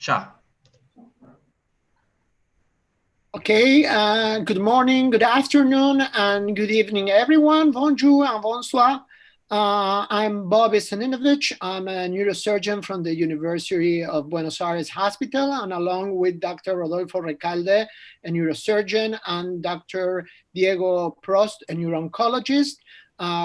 Ya. Okay, good morning, good afternoon, and good evening, everyone. Bonjour and bonsoir. I'm Bob Staninovich. I'm a neurosurgeon from the University of Buenos Aires Hospital, and along with Dr. Rodolfo Recalde, a neurosurgeon, and Dr. Diego Prost, a neurooncologist,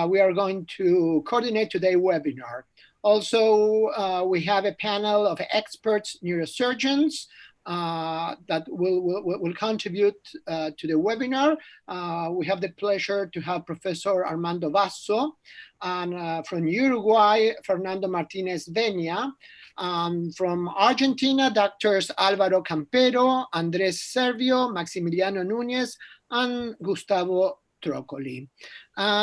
we are going to coordinate today's webinar. Also, we have a panel of experts neurosurgeons that will contribute to the webinar. We have the pleasure to have Professor Armando Basso, and from Uruguay, Fernando Martinez Venia, from Argentina, Doctors Álvaro Campero, Andrés Servio, Maximiliano Núñez, and Gustavo Trocoli.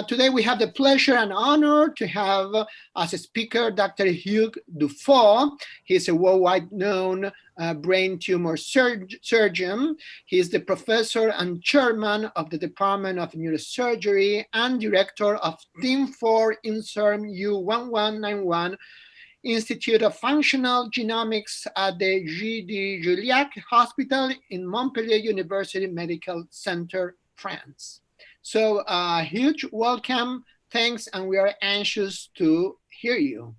Today we have the pleasure and honor to have as a speaker Dr. Hughes Duffau. He's a worldwide known brain tumor surgeon. He is the professor and chairman of the Department of Neurosurgery and director of Team 4 INSERM U1191 Institute of Functional Genomics at the G.D. Juliac Hospital in Montpellier University Medical Center, France. So huge welcome, thanks, and we are anxious to hear you.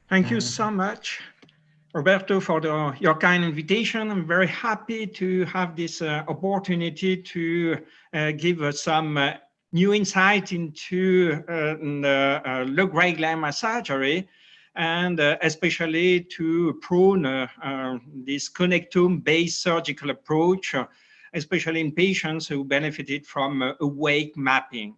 Thank you so much, Roberto, for your kind invitation. I'm very happy to have this opportunity to give us some new insight into low-grade glioma surgery, and especially to prune this connectome-based surgical approach, especially in patients who benefited from awake mapping.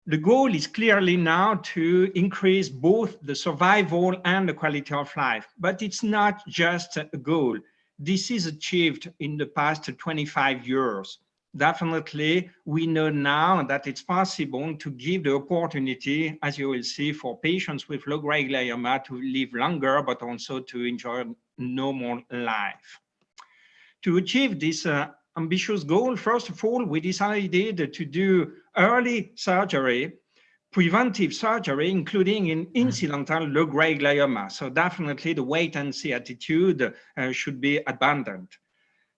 The goal is clearly now to increase both the survival and the quality of life, but it's not just a goal. This is achieved in the past 25 years. Definitely, we know now that it's possible to give the opportunity, as you will see, for patients with low-grade glioma to live longer, but also to enjoy normal life. To achieve this ambitious goal, first of all, we decided to do early surgery, preventive surgery, including in incidental low-grade glioma. So definitely the wait-and-see attitude should be abandoned.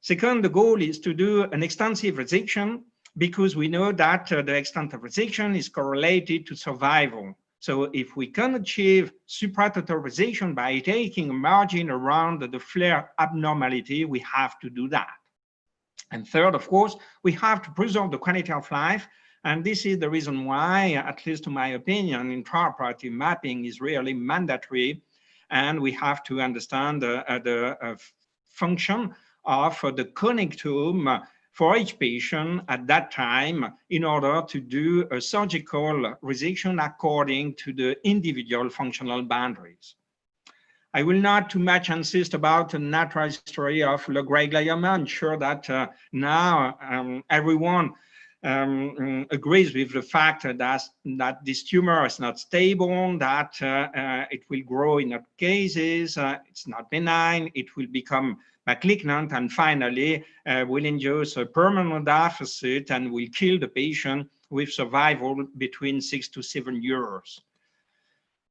Second, the goal is to do an extensive resection, because we know that the extent of resection is correlated to survival. So if we can achieve supratotal resection by taking a margin around the flare abnormality, we have to do that. And third, of course, we have to preserve the quality of life. And this is the reason why, at least to my opinion, intraoperative mapping is really mandatory. And we have to understand the function of the connectome for each patient at that time in order to do a surgical resection according to the individual functional boundaries. I will not too much insist about the natural history of low-grade glioma. I'm sure that now everyone agrees with the fact that this tumor is not stable, that it will grow in other cases, it's not benign, it will become malignant, and finally will induce a permanent deficit and will kill the patient with survival between 6 to 7 years.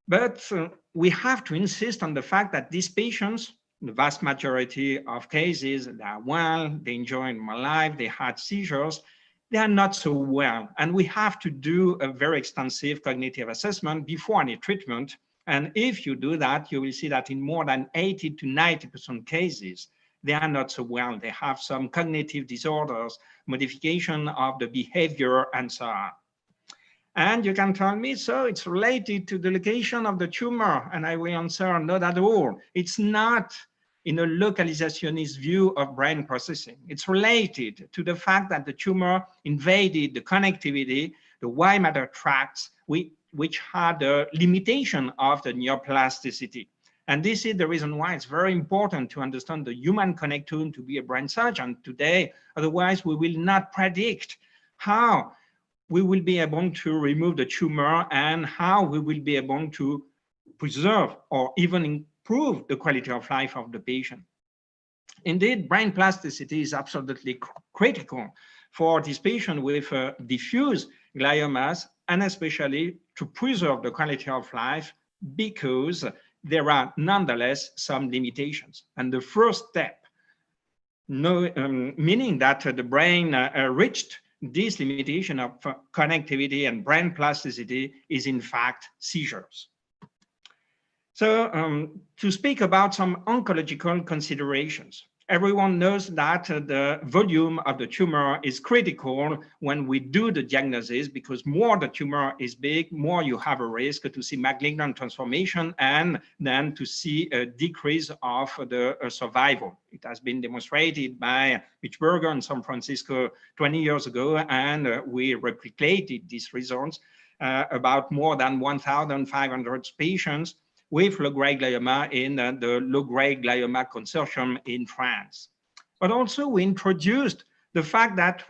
But we have to insist on the fact that these patients, the vast majority of cases, they are well, they enjoy normal life, they had seizures, they are not so well. And we have to do a very extensive cognitive assessment before any treatment. And if you do that, you will see that in more than 80 to 90% cases, they are not so well. They have some cognitive disorders, modification of the behavior, and so on. And you can tell me, so it's related to the location of the tumor. And I will answer, not at all. It's not in a localizationist view of brain processing. It's related to the fact that the tumor invaded the connectivity, the white matter tracts, which had a limitation of the neuroplasticity. And this is the reason why it's very important to understand the human connectome to be a brain surgeon today. Otherwise, we will not predict how we will be able to remove the tumor and how we will be able to preserve or even improve the quality of life of the patient. Indeed, brain plasticity is absolutely critical for this patient with diffuse gliomas, and especially to preserve the quality of life, because there are nonetheless some limitations. And the first step, meaning that the brain reached this limitation of connectivity and brain plasticity, is in fact seizures. So to speak about some oncological considerations, everyone knows that the volume of the tumor is critical when we do the diagnosis, because more the tumor is big, more you have a risk to see malignant transformation and then to see a decrease of the survival. It has been demonstrated by Mitchberger in San Francisco 20 years ago, and we replicated these results about more than 1,500 patients with low-grade glioma in the low-grade glioma consortium in France. But also we introduced the fact that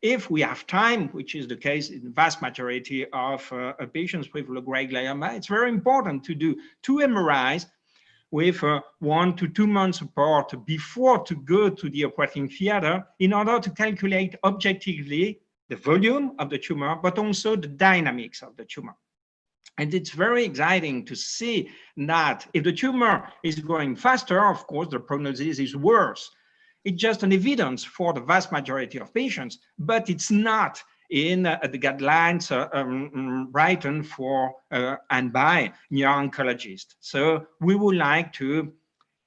if we have time, which is the case in the vast majority of patients with low-grade glioma, it's very important to do 2 MRIs with 1 to 2 months apart before to go to the operating theater, in order to calculate objectively the volume of the tumor, but also the dynamics of the tumor. And it's very exciting to see that if the tumor is growing faster, of course, the prognosis is worse. It's just an evidence for the vast majority of patients, but it's not in the guidelines written for and by neuro-oncologists. So we would like to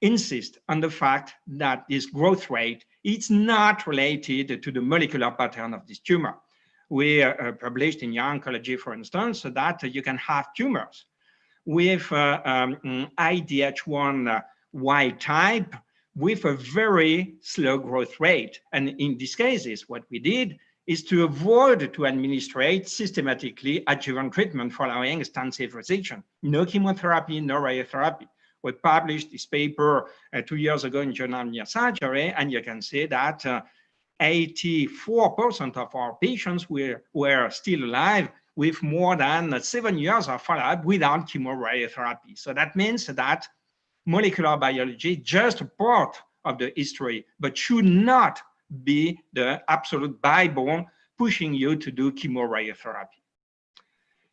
insist on the fact that this growth rate is not related to the molecular pattern of this tumor. We published in neuro-oncology, for instance, so that you can have tumors with IDH1 wild type with a very slow growth rate. And in these cases, what we did is to avoid to administrate systematically adjuvant treatment following extensive resection. No chemotherapy, no radiotherapy. We published this paper 2 years ago in Journal of Neurosurgery, and you can see that 84% of our patients were still alive with more than 7 years of follow-up without chemoradiotherapy. So that means that molecular biology is just a part of the history, but should not be the absolute Bible pushing you to do chemoradiotherapy.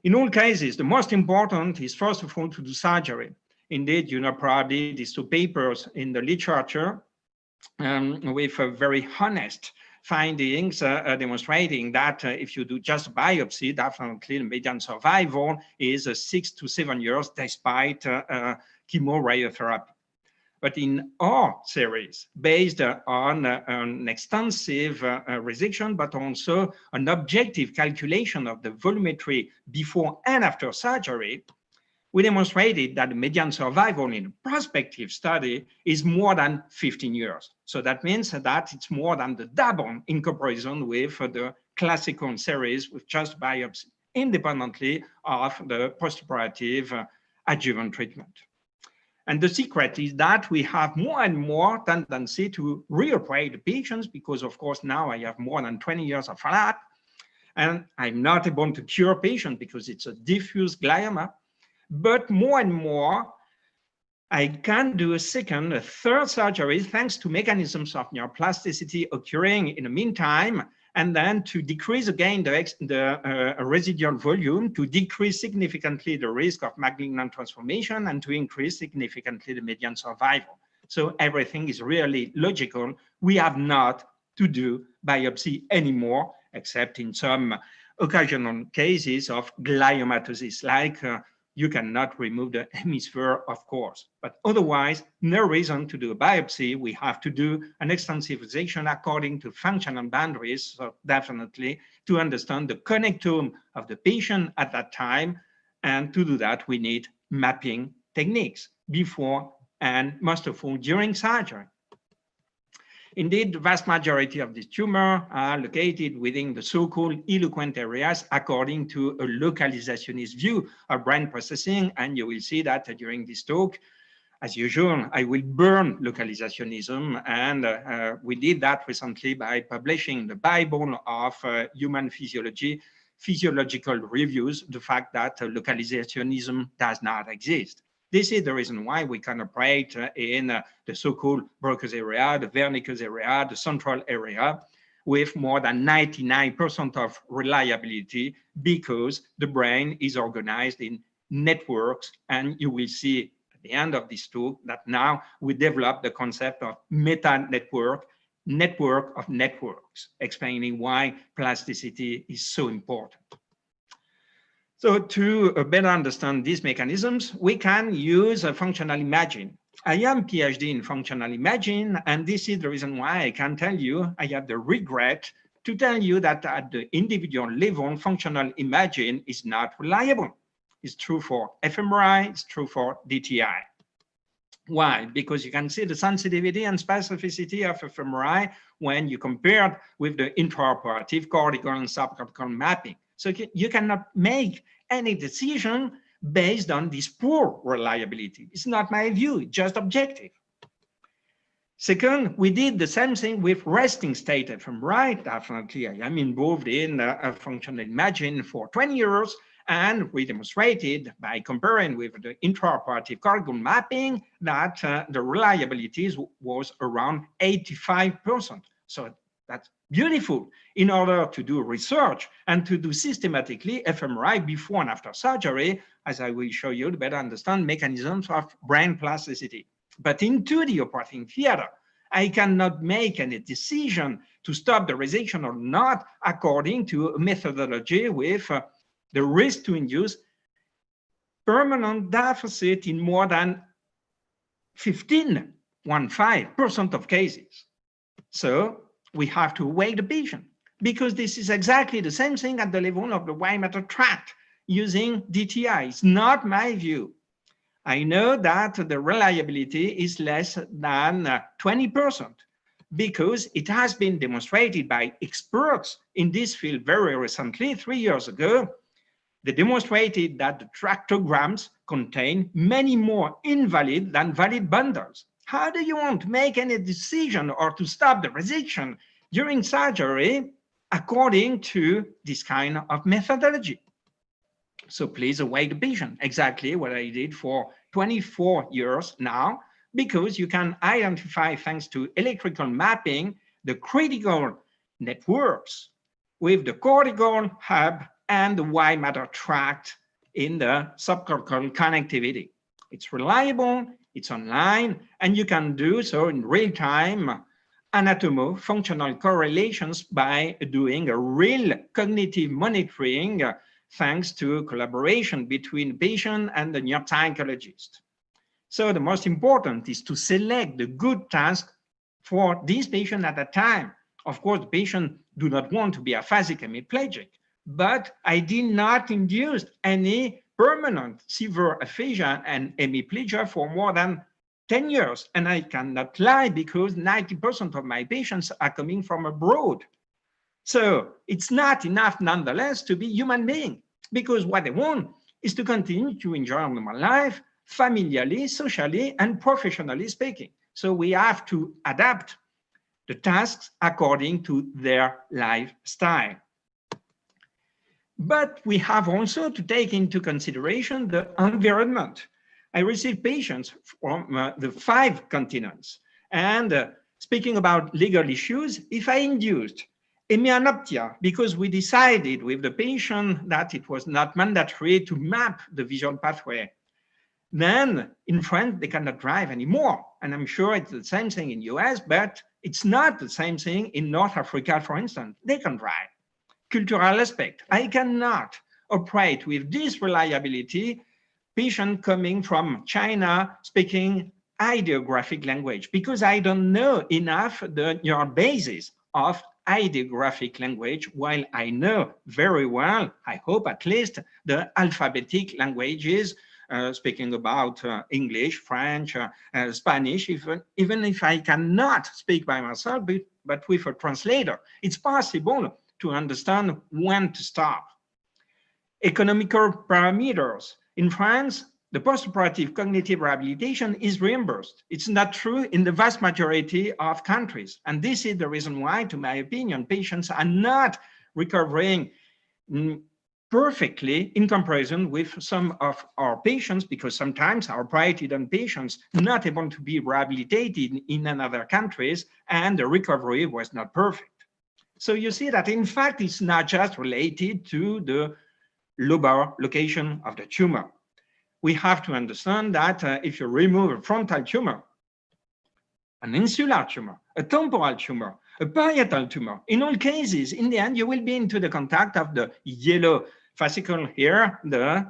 In all cases, the most important is, first of all, to do surgery. Indeed, you know probably these 2 papers in the literature with very honest findings demonstrating that if you do just biopsy, definitely the median survival is 6 to 7 years despite chemoradiotherapy. But in our series, based on an extensive resection, but also an objective calculation of the volumetry before and after surgery, we demonstrated that the median survival in a prospective study is more than 15 years. So that means that it's more than the double in comparison with the classical series with just biopsy, independently of the postoperative adjuvant treatment. And the secret is that we have more and more tendency to reoperate the patients, because of course now I have more than 20 years of follow-up, and I'm not able to cure patients because it's a diffuse glioma. But more and more, I can do a second, a third surgery thanks to mechanisms of neuroplasticity occurring in the meantime, and then to decrease again the residual volume, to decrease significantly the risk of malignant transformation, and to increase significantly the median survival. So everything is really logical. We have not to do biopsy anymore, except in some occasional cases of gliomatosis, like you cannot remove the hemisphere, of course, but otherwise, no reason to do a biopsy. We have to do an extensive resection according to functional boundaries, so definitely to understand the connectome of the patient at that time. And to do that, we need mapping techniques before and most of all during surgery. Indeed, the vast majority of these tumors are located within the so-called eloquent areas according to a localizationist view of brain processing. And you will see that during this talk, as usual, I will burn localizationism. And we did that recently by publishing the Bible of human physiology, physiological reviews, the fact that localizationism does not exist. This is the reason why we can operate in the so-called Broca's area, the Wernicke's area, the central area, with more than 99% of reliability because the brain is organized in networks. And you will see at the end of this talk that now we develop the concept of meta-network, network of networks, explaining why plasticity is so important. So to better understand these mechanisms, we can use a functional imaging. I am PhD in functional imaging, and this is the reason why I can tell you, I have the regret to tell you that at the individual level, functional imaging is not reliable. It's true for fMRI, it's true for DTI. Why? Because you can see the sensitivity and specificity of fMRI when you compare it with the intraoperative cortical and subcortical mapping. So you cannot make any decision based on this poor reliability. It's not my view, it's just objective. Second, we did the same thing with resting state fMRI. Definitely, I am involved in functional imaging for 20 years, and we demonstrated by comparing with the intraoperative cortical mapping that the reliability was around 85%. So that's beautiful in order to do research and to do systematically fMRI before and after surgery, as I will show you to better understand mechanisms of brain plasticity. But into the operating theater, I cannot make any decision to stop the resection or not according to a methodology with the risk to induce permanent deficit in more than 15% of cases. So we have to weigh the patient, because this is exactly the same thing at the level of the white matter tract using DTI. It's not my view. I know that the reliability is less than 20% because it has been demonstrated by experts in this field very recently, 3 years ago. They demonstrated that the tractograms contain many more invalid than valid bundles. How do you want to make any decision or to stop the resection during surgery according to this kind of methodology? So please weigh the patient, exactly what I did for 24 years now, because you can identify, thanks to electrical mapping, the critical networks with the cortical hub and the white matter tract in the subcortical connectivity. It's reliable, it's online, and you can do so in real time anatomo-functional correlations by doing a real cognitive monitoring thanks to collaboration between patient and the neuropsychologist. So the most important is to select the good task for this patient at a time. Of course, the patient do not want to be aphasic hemiplegic, but I did not induce any permanent severe aphasia and hemiplegia for more than 10 years. And I cannot lie because 90% of my patients are coming from abroad. So it's not enough nonetheless to be human being, because what they want is to continue to enjoy normal life, familially, socially, and professionally speaking. So we have to adapt the tasks according to their lifestyle. But we have also to take into consideration the environment. I received patients from the 5 continents. And speaking about legal issues, if I induced hemianoptia because we decided with the patient that it was not mandatory to map the visual pathway, then in France, they cannot drive anymore. And I'm sure it's the same thing in US, but it's not the same thing in North Africa, for instance. They can drive. Cultural aspect. I cannot operate with this reliability patient coming from China speaking ideographic language, because I don't know enough the neural basis of ideographic language, while I know very well, I hope at least, the alphabetic languages, speaking about English, French, Spanish, even if I cannot speak by myself, but with a translator. It's possible to understand when to stop. Economical parameters. In France, the postoperative cognitive rehabilitation is reimbursed. It's not true in the vast majority of countries. And this is the reason why, to my opinion, patients are not recovering perfectly in comparison with some of our patients, because sometimes our operated on patients not able to be rehabilitated in other countries, and the recovery was not perfect. So you see that in fact, it's not just related to the lobar location of the tumor. We have to understand that if you remove a frontal tumor, an insular tumor, a temporal tumor, a parietal tumor, in all cases, in the end, you will be into the contact of the yellow fascicle here, the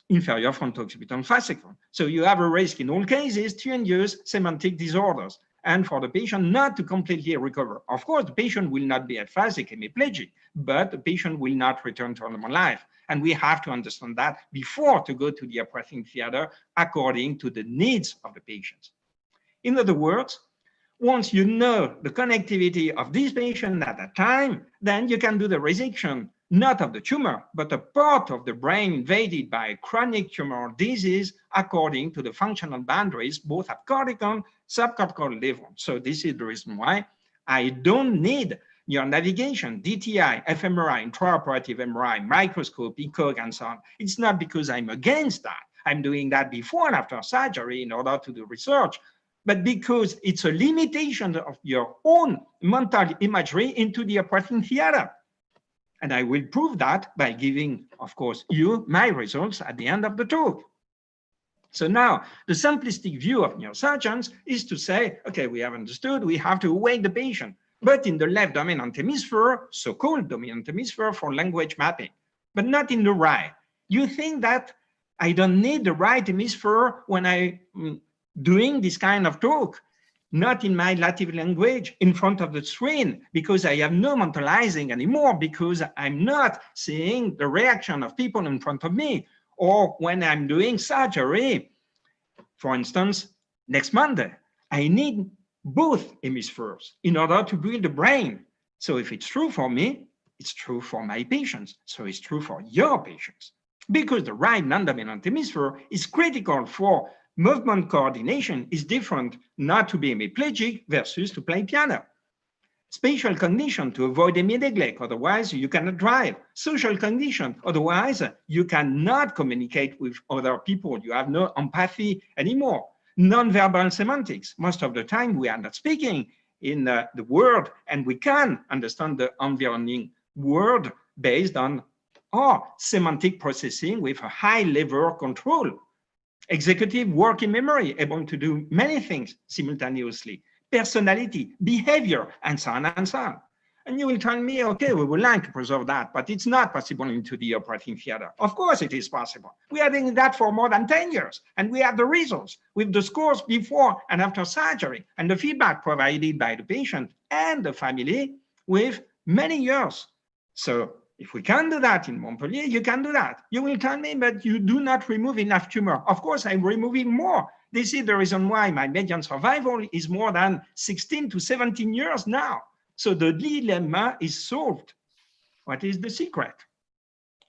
inferior fronto-occipital fascicle. So you have a risk in all cases to induce semantic disorders and for the patient not to completely recover. Of course, the patient will not be aphasic, hemiplegic, but the patient will not return to normal life. And we have to understand that before to go to the operating theater according to the needs of the patients. In other words, once you know the connectivity of this patient at a time, then you can do the resection, not of the tumor, but a part of the brain invaded by a chronic tumoral disease according to the functional boundaries, both at cortical, subcortical level. So this is the reason why I don't need your navigation, DTI, fMRI, intraoperative MRI, microscope, ECOG, and so on. It's not because I'm against that. I'm doing that before and after surgery in order to do research, but because it's a limitation of your own mental imagery into the operating theater. And I will prove that by giving, of course, you my results at the end of the talk. So now, the simplistic view of neurosurgeons is to say, okay, we have understood, we have to awake the patient, but in the left dominant hemisphere, so-called dominant hemisphere for language mapping, but not in the right. You think that I don't need the right hemisphere when I'm doing this kind of talk, not in my native language in front of the screen, because I have no mentalizing anymore, because I'm not seeing the reaction of people in front of me. Or when I'm doing surgery, for instance, next Monday, I need both hemispheres in order to build the brain. So if it's true for me, it's true for my patients. So it's true for your patients, because the right non-dominant hemisphere is critical for movement coordination. Is different not to be hemiplegic versus to play piano. Spatial cognition to avoid hemineglect, otherwise you cannot drive. Social cognition, otherwise you cannot communicate with other people. You have no empathy anymore. Non-verbal semantics, most of the time we are not speaking in the word, and we can understand the environing word based on our semantic processing with a high level of control. Executive working memory, able to do many things simultaneously. Personality, behavior, and so on and so on. And you will tell me, okay, we would like to preserve that, but it's not possible into the operating theater. Of course it is possible. We are doing that for more than 10 years, and we have the results with the scores before and after surgery, and the feedback provided by the patient and the family with many years. So if we can do that in Montpellier, you can do that. You will tell me, but you do not remove enough tumor. Of course, I'm removing more. This is the reason why my median survival is more than 16 to 17 years now. So the dilemma is solved. What is the secret?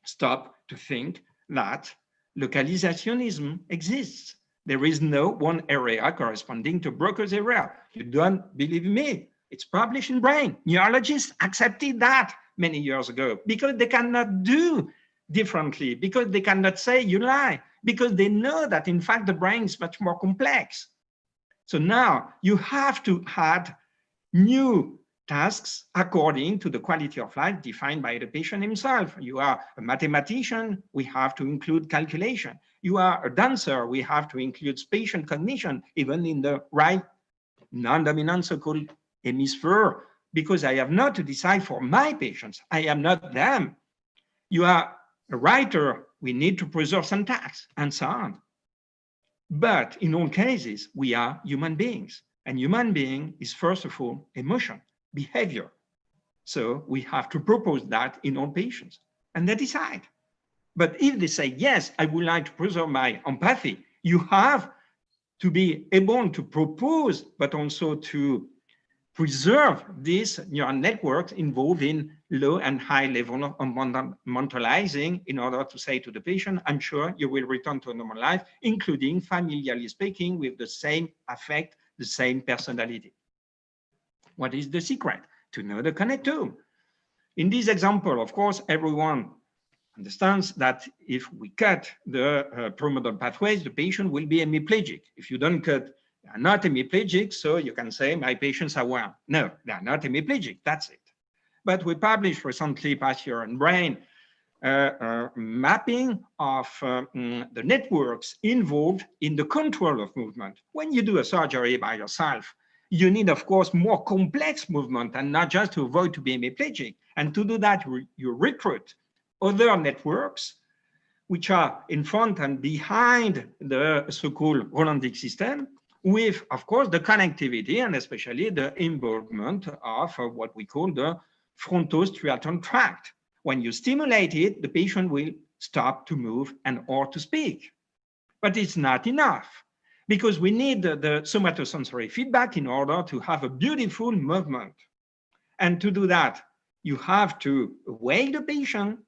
Stop to think that localizationism exists. There is no one area corresponding to Broca's area. You don't believe me? It's published in Brain. Neurologists accepted that many years ago because they cannot do differently, because they cannot say you lie, because they know that in fact the brain is much more complex. So now you have to add new tasks according to the quality of life defined by the patient himself. You are a mathematician, we have to include calculation. You are a dancer, we have to include spatial cognition, even in the right non-dominant so-called hemisphere, because I have not to decide for my patients. I am not them. You are a writer, we need to preserve syntax, and so on. But in all cases, we are human beings. And human being is, first of all, emotion, behavior. So we have to propose that in all patients. And they decide. But if they say, yes, I would like to preserve my empathy, you have to be able to propose, but also to preserve these neural networks involved in low and high level of mentalizing in order to say to the patient, I'm sure you will return to a normal life, including familiarly speaking with the same affect, the same personality. What is the secret? To know the connectome. In this example, of course, everyone understands that if we cut the premodal pathways, the patient will be hemiplegic. If you don't cut, they are not hemiplegic, so you can say my patients are well. No, they are not hemiplegic, that's it. But we published recently, past year in Brain, mapping of the networks involved in the control of movement. When you do a surgery by yourself, you need, of course, more complex movement and not just to avoid to be hemiplegic. And to do that, you recruit other networks which are in front and behind the so-called Rolandic system, with, of course, the connectivity and especially the involvement of what we call the frontostriatal tract. When you stimulate it, the patient will stop to move and or to speak. But it's not enough, because we need the somatosensory feedback in order to have a beautiful movement. And to do that, you have to wake the patient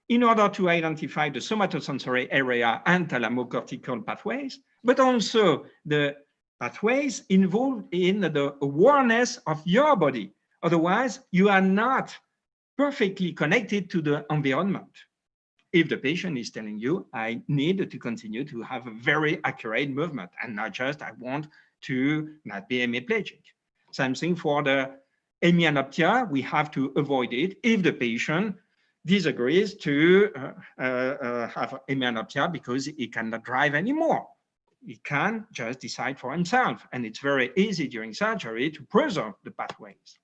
in order to identify the somatosensory area and thalamocortical pathways, but also the pathways involved in the awareness of your body. Otherwise, you are not perfectly connected to the environment. If the patient is telling you, I need to continue to have a very accurate movement and not just, I want to not be hemiplegic. Same thing for the hemianoptia, we have to avoid it if the patient disagrees to have hemianoptia because he cannot drive anymore. He can just decide for himself, and it's very easy during surgery to preserve the pathways.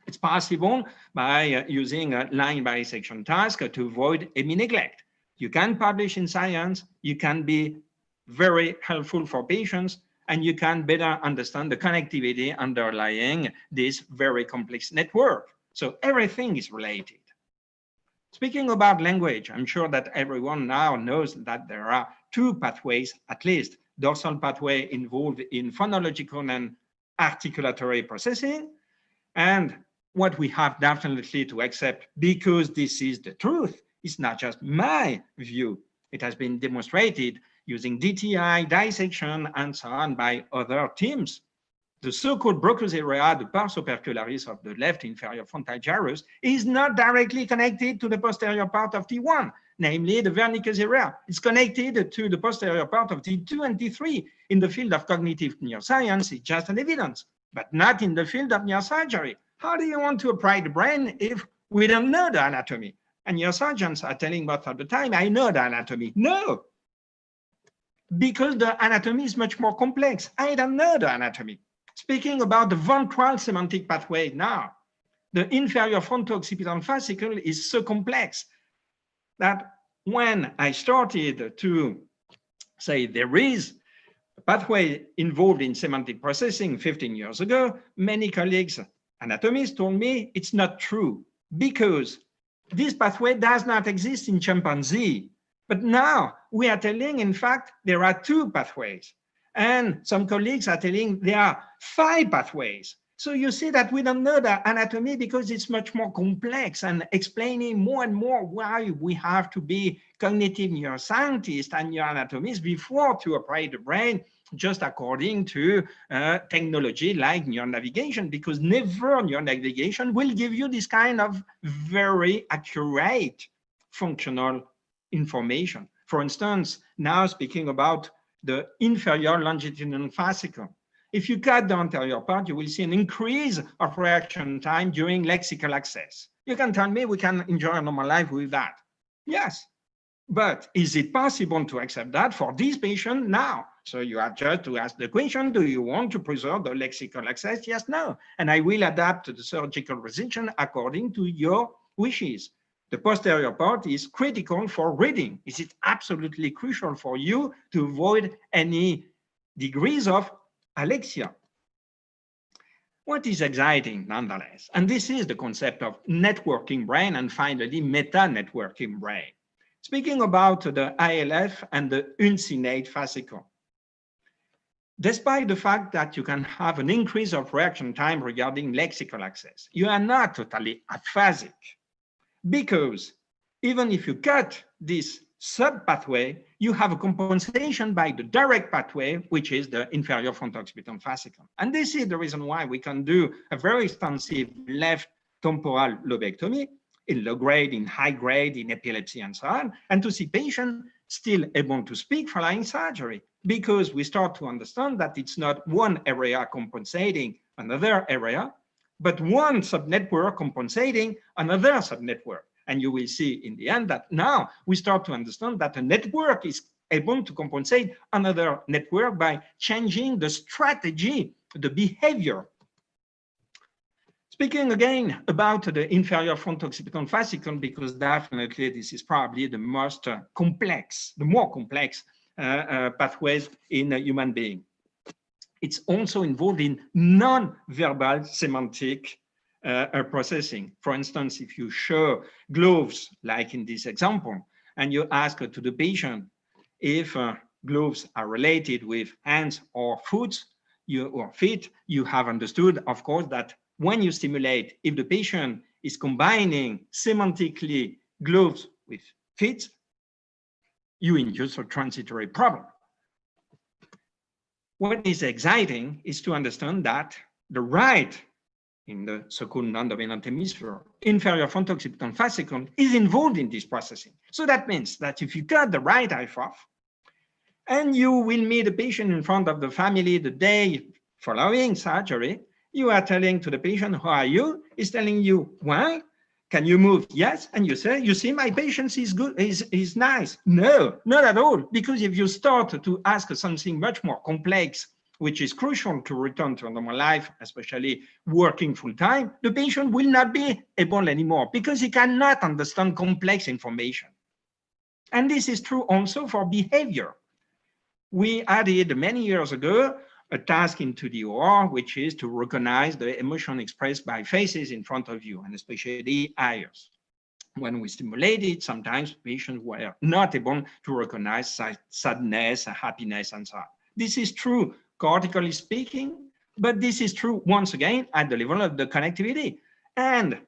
It's possible by using a line bisection task to avoid hemi-neglect. You can publish in Science, you can be very helpful for patients, and you can better understand the connectivity underlying this very complex network. So everything is related. Speaking about language, I'm sure that everyone now knows that there are two pathways, at least, dorsal pathway involved in phonological and articulatory processing. And what we have definitely to accept, because this is the truth, it's not just my view. It has been demonstrated using DTI, dissection, and so on by other teams. The so-called Broca's area, the pars opercularis of the left inferior frontal gyrus, is not directly connected to the posterior part of T1, namely the Wernicke's area. It's connected to the posterior part of T2 and T3. In the field of cognitive neuroscience, it's just an evidence, but not in the field of neurosurgery. How do you want to apply the brain if we don't know the anatomy? And neurosurgeons are telling most of the time, I know the anatomy. No, because the anatomy is much more complex. I don't know the anatomy. Speaking about the ventral semantic pathway now, the inferior fronto-occipital fascicle is so complex that when I started to say there is a pathway involved in semantic processing 15 years ago, many colleagues, anatomists, told me it's not true because this pathway does not exist in chimpanzee. But now we are telling, in fact, there are two pathways. And some colleagues are telling there are 5 pathways. So you see that we don't know the anatomy because it's much more complex, and explaining more and more why we have to be cognitive neuroscientists and neuroanatomists before to operate the brain just according to technology like neuronavigation, because never neuronavigation will give you this kind of very accurate functional information. For instance, now speaking about the inferior longitudinal fascicle. If you cut the anterior part, you will see an increase of reaction time during lexical access. You can tell me we can enjoy a normal life with that. Yes, but is it possible to accept that for this patient now? So you have just to ask the question, do you want to preserve the lexical access? Yes, no. And I will adapt the surgical resection according to your wishes. The posterior part is critical for reading. Is it absolutely crucial for you to avoid any degrees of alexia? What is exciting nonetheless, and this is the concept of networking brain and finally meta-networking brain. Speaking about the ILF and the uncinate fascicle. Despite the fact that you can have an increase of reaction time regarding lexical access, you are not totally aphasic. Because even if you cut this sub-pathway, you have a compensation by the direct pathway, which is the inferior fronto-occipital fascicle. And this is the reason why we can do a very extensive left temporal lobectomy in low grade, in high grade, in epilepsy, and so on, and to see patients still able to speak following surgery, because we start to understand that it's not one area compensating another area, but one subnetwork compensating another subnetwork. And you will see in the end that now we start to understand that a network is able to compensate another network by changing the strategy, the behavior. Speaking again about the inferior front occipital fascicle, because definitely this is probably the most complex, the more complex pathways in a human being. It's also involved in non-verbal semantic processing. For instance, if you show gloves, like in this example, and you ask to the patient if gloves are related with hands or feet, you have understood, of course, that when you stimulate, if the patient is combining semantically gloves with feet, you induce a transitory problem. What is exciting is to understand that the right, in the so-called non-dominant hemisphere, inferior front occipital fascicle is involved in this processing. So that means that if you cut the right eye off, and you will meet a patient in front of the family the day following surgery, you are telling to the patient, how are you? He's telling you, well, can you move? Yes. And you say, you see, my patient is good, is nice. No, not at all. Because if you start to ask something much more complex, which is crucial to return to normal life, especially working full time, the patient will not be able anymore because he cannot understand complex information. And this is true also for behavior. We added many years ago a task into the OR, which is to recognize the emotion expressed by faces in front of you, and especially eyes. When we stimulated, sometimes patients were not able to recognize sadness, happiness, and so on. This is true, cortically speaking, but this is true, once again, at the level of the connectivity. And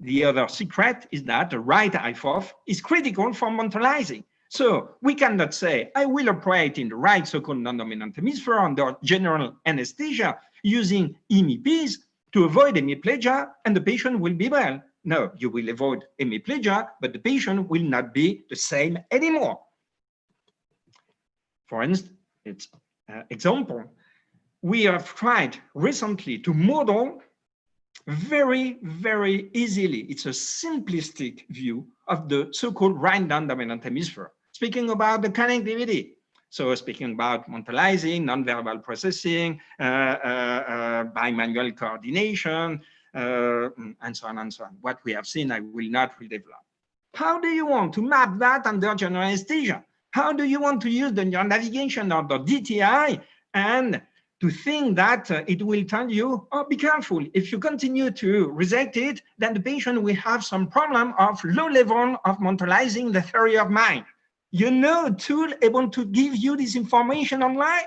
the other secret is that the right eye foff is critical for mentalizing. So we cannot say, I will operate in the right so-called non-dominant hemisphere under general anesthesia using MEPs to avoid hemiplegia, and the patient will be well. No, you will avoid hemiplegia, but the patient will not be the same anymore. For instance, example, we have tried recently to model very, very easily. It's a simplistic view of the so-called right non-dominant hemisphere. Speaking about the connectivity, so speaking about mentalizing, non-verbal processing, bimanual coordination, and so on and so on. What we have seen, I will not redevelop. How do you want to map that under general anesthesia? How do you want to use the navigation of the DTI and to think that it will tell you, oh, be careful. If you continue to reject it, then the patient will have some problem of low level of mentalizing the theory of mind. You know a tool able to give you this information online?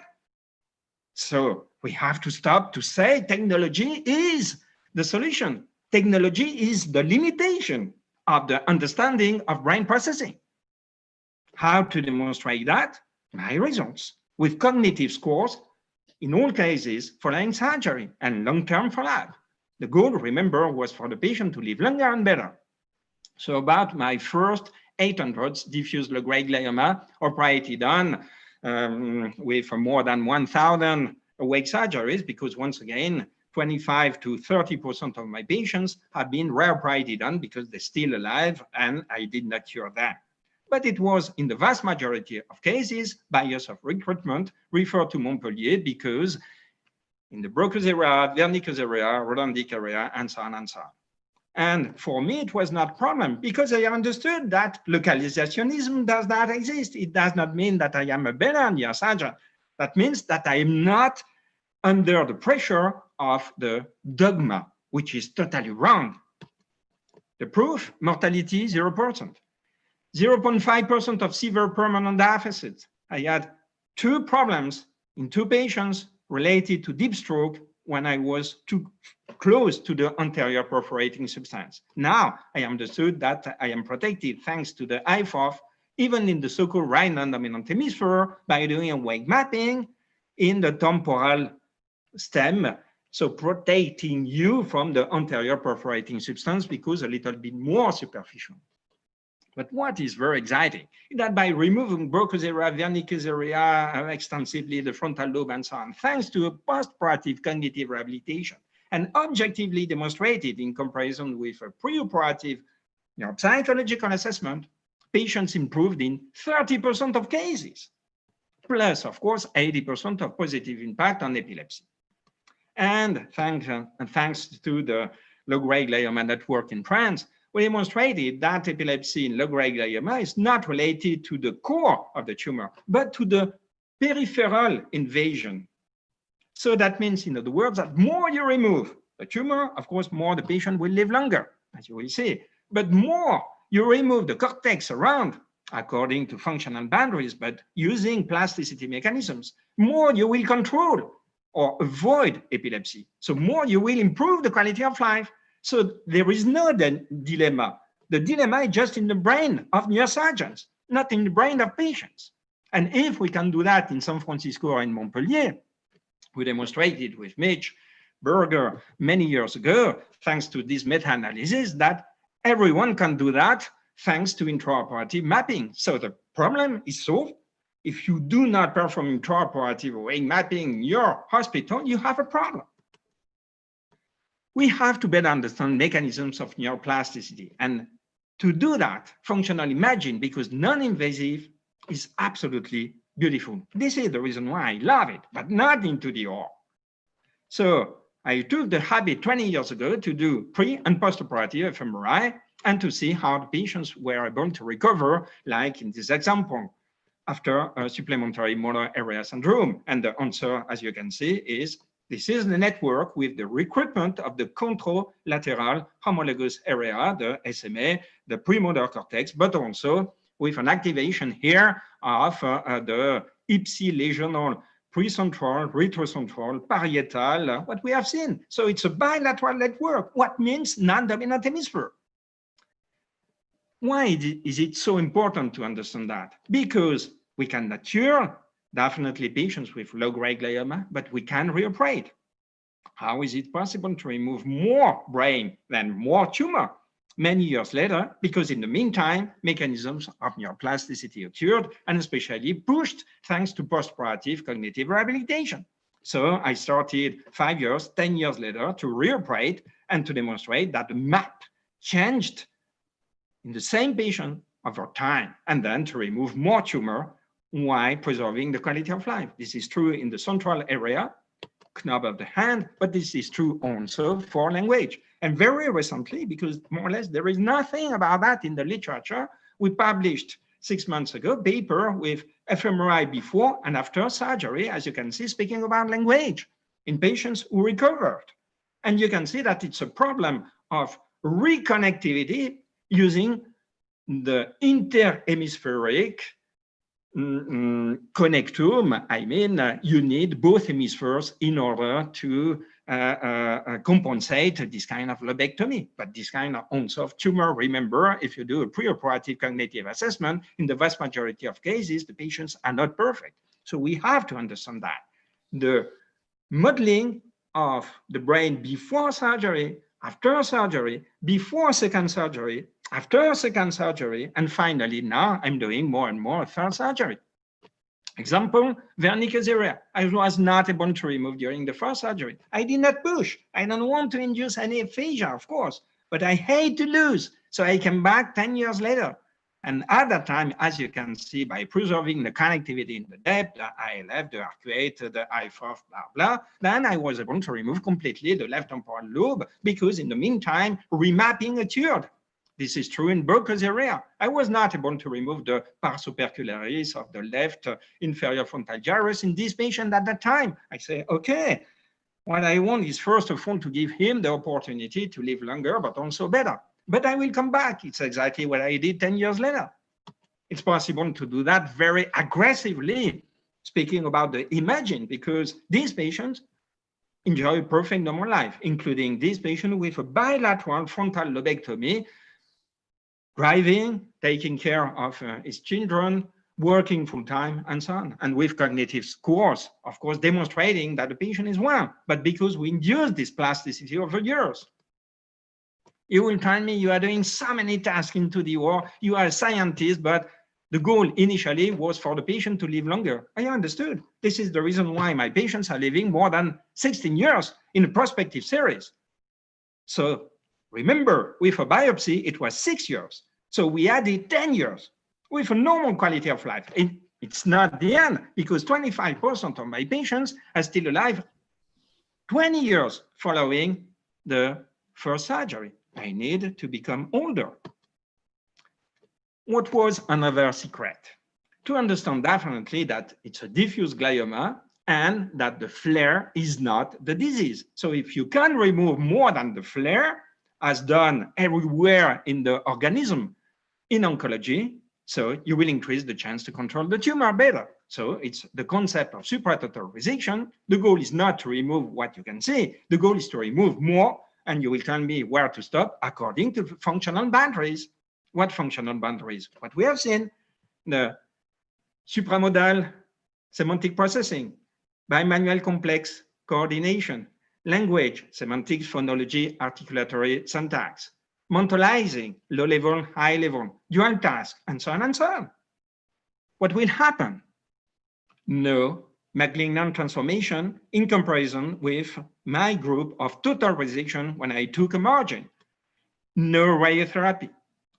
So we have to stop to say technology is the solution. Technology is the limitation of the understanding of brain processing. How to demonstrate that? My results with cognitive scores in all cases following surgery and long-term follow-up. The goal, remember, was for the patient to live longer and better. So about my first 800 diffuse low-grade glioma operated on with more than 1,000 awake surgeries, because once again, 25 to 30% of my patients have been reoperated on because they're still alive and I did not cure them. But it was in the vast majority of cases, bias of recruitment referred to Montpellier because in the Broca's area, Wernicke's area, Rolandic area, and so on and so on. And for me, it was not a problem because I understood that localizationism does not exist. It does not mean that I am a better neurosurgeon. That means that I am not under the pressure of the dogma, which is totally wrong. The proof, mortality 0%. 0.5% of severe permanent deficits. I had 2 problems in 2 patients related to deep stroke when I was too close to the anterior perforating substance. Now I understood that I am protected thanks to the IFOF, even in the so-called right non-dominant hemisphere, by doing a wake mapping in the temporal stem, so protecting you from the anterior perforating substance because a little bit more superficial. But what is very exciting is that by removing Broca's area, Wernicke's area extensively, the frontal lobe and so on, thanks to a post-operative cognitive rehabilitation, and objectively demonstrated in comparison with a preoperative neuropsychological assessment, patients improved in 30% of cases, plus, of course, 80% of positive impact on epilepsy. And thanks to the low-grade glioma network in France, we demonstrated that epilepsy in low-grade glioma is not related to the core of the tumor, but to the peripheral invasion. So that means, in other words, that more you remove the tumor, of course, more the patient will live longer, as you will see. But more you remove the cortex around, according to functional boundaries, but using plasticity mechanisms, more you will control or avoid epilepsy. So more you will improve the quality of life. So there is no dilemma. The dilemma is just in the brain of neurosurgeons, not in the brain of patients. And if we can do that in San Francisco or in Montpellier, we demonstrated with Mitch Berger many years ago, thanks to this meta-analysis, that everyone can do that thanks to intraoperative mapping. So the problem is solved. If you do not perform intraoperative brain mapping in your hospital, you have a problem. We have to better understand mechanisms of neuroplasticity. And to do that, functional imaging, because non-invasive, is absolutely beautiful. This is the reason why I love it, but not into the OR. So I took the habit 20 years ago to do pre and post-operative fMRI and to see how the patients were able to recover, like in this example, after a supplementary motor area syndrome. And the answer, as you can see, is this is the network with the recruitment of the contralateral homologous area, the SMA, the premotor cortex, but also with an activation here of the ipsi lesional precentral, retrocentral, parietal, what we have seen. So it's a bilateral network. What means non-dominant hemisphere? Why is it so important to understand that? Because we cannot cure definitely patients with low-grade glioma, but we can reoperate. How is it possible to remove more brain than more tumor? Many years later, because in the meantime, mechanisms of neuroplasticity occurred and especially pushed thanks to post-operative cognitive rehabilitation. So I started 5 years, 10 years later to reoperate and to demonstrate that the map changed in the same patient over time, and then to remove more tumor while preserving the quality of life. This is true in the central area, knob of the hand, but this is true also for language. And very recently, because more or less there is nothing about that in the literature, we published 6 months ago a paper with fMRI before and after surgery, as you can see, speaking about language in patients who recovered. And you can see that it's a problem of reconnectivity using the interhemispheric connectome. I mean, you need both hemispheres in order to compensate this kind of lobectomy. But this kind of also of tumor, remember, if you do a preoperative cognitive assessment, in the vast majority of cases, the patients are not perfect. So we have to understand that. The modeling of the brain before surgery, after surgery, before second surgery, after second surgery, and finally now I'm doing more and more third surgery. Example, Wernicke's area. I was not able to remove during the first surgery. I did not push. I don't want to induce any aphasia, of course, but I hate to lose. So I came back 10 years later. And at that time, as you can see, by preserving the connectivity in the depth, the ILF, the arcuate, the I4, blah, blah, then I was able to remove completely the left temporal lobe because in the meantime, remapping occurred. This is true in Broca's area. I was not able to remove the pars opercularis of the left inferior frontal gyrus in this patient at that time. I say, okay, what I want is first of all to give him the opportunity to live longer, but also better. But I will come back. It's exactly what I did 10 years later. It's possible to do that very aggressively, speaking about the imaging, because these patients enjoy a perfect normal life, including this patient with a bilateral frontal lobectomy, driving, taking care of his children, working full time, and so on. And with cognitive scores, of course, demonstrating that the patient is well, but because we induce this plasticity over years. You will tell me you are doing so many tasks into the OR, you are a scientist, but The goal initially was for the patient to live longer. I understood. This is the reason why my patients are living more than 16 years in a prospective series. So remember, with a biopsy, it was 6 years. So we added 10 years with a normal quality of life. It's not the end, because 25% of my patients are still alive 20 years following the first surgery. I need to become older. What was another secret? To understand definitely that it's a diffuse glioma and that the flare is not the disease. So if you can remove more than the flare, as done everywhere in the organism in oncology, so you will increase the chance to control the tumor better. So it's the concept of supratotal resection. The goal is not to remove what you can see. The goal is to remove more, and you will tell me where to stop according to functional boundaries. What functional boundaries? What we have seen, the supramodal semantic processing, bimanual complex coordination, language, semantics, phonology, articulatory syntax, mentalizing, low level, high level, dual task, and so on and so on. What will happen? No malignant transformation in comparison with my group of total resection when I took a margin. No radiotherapy.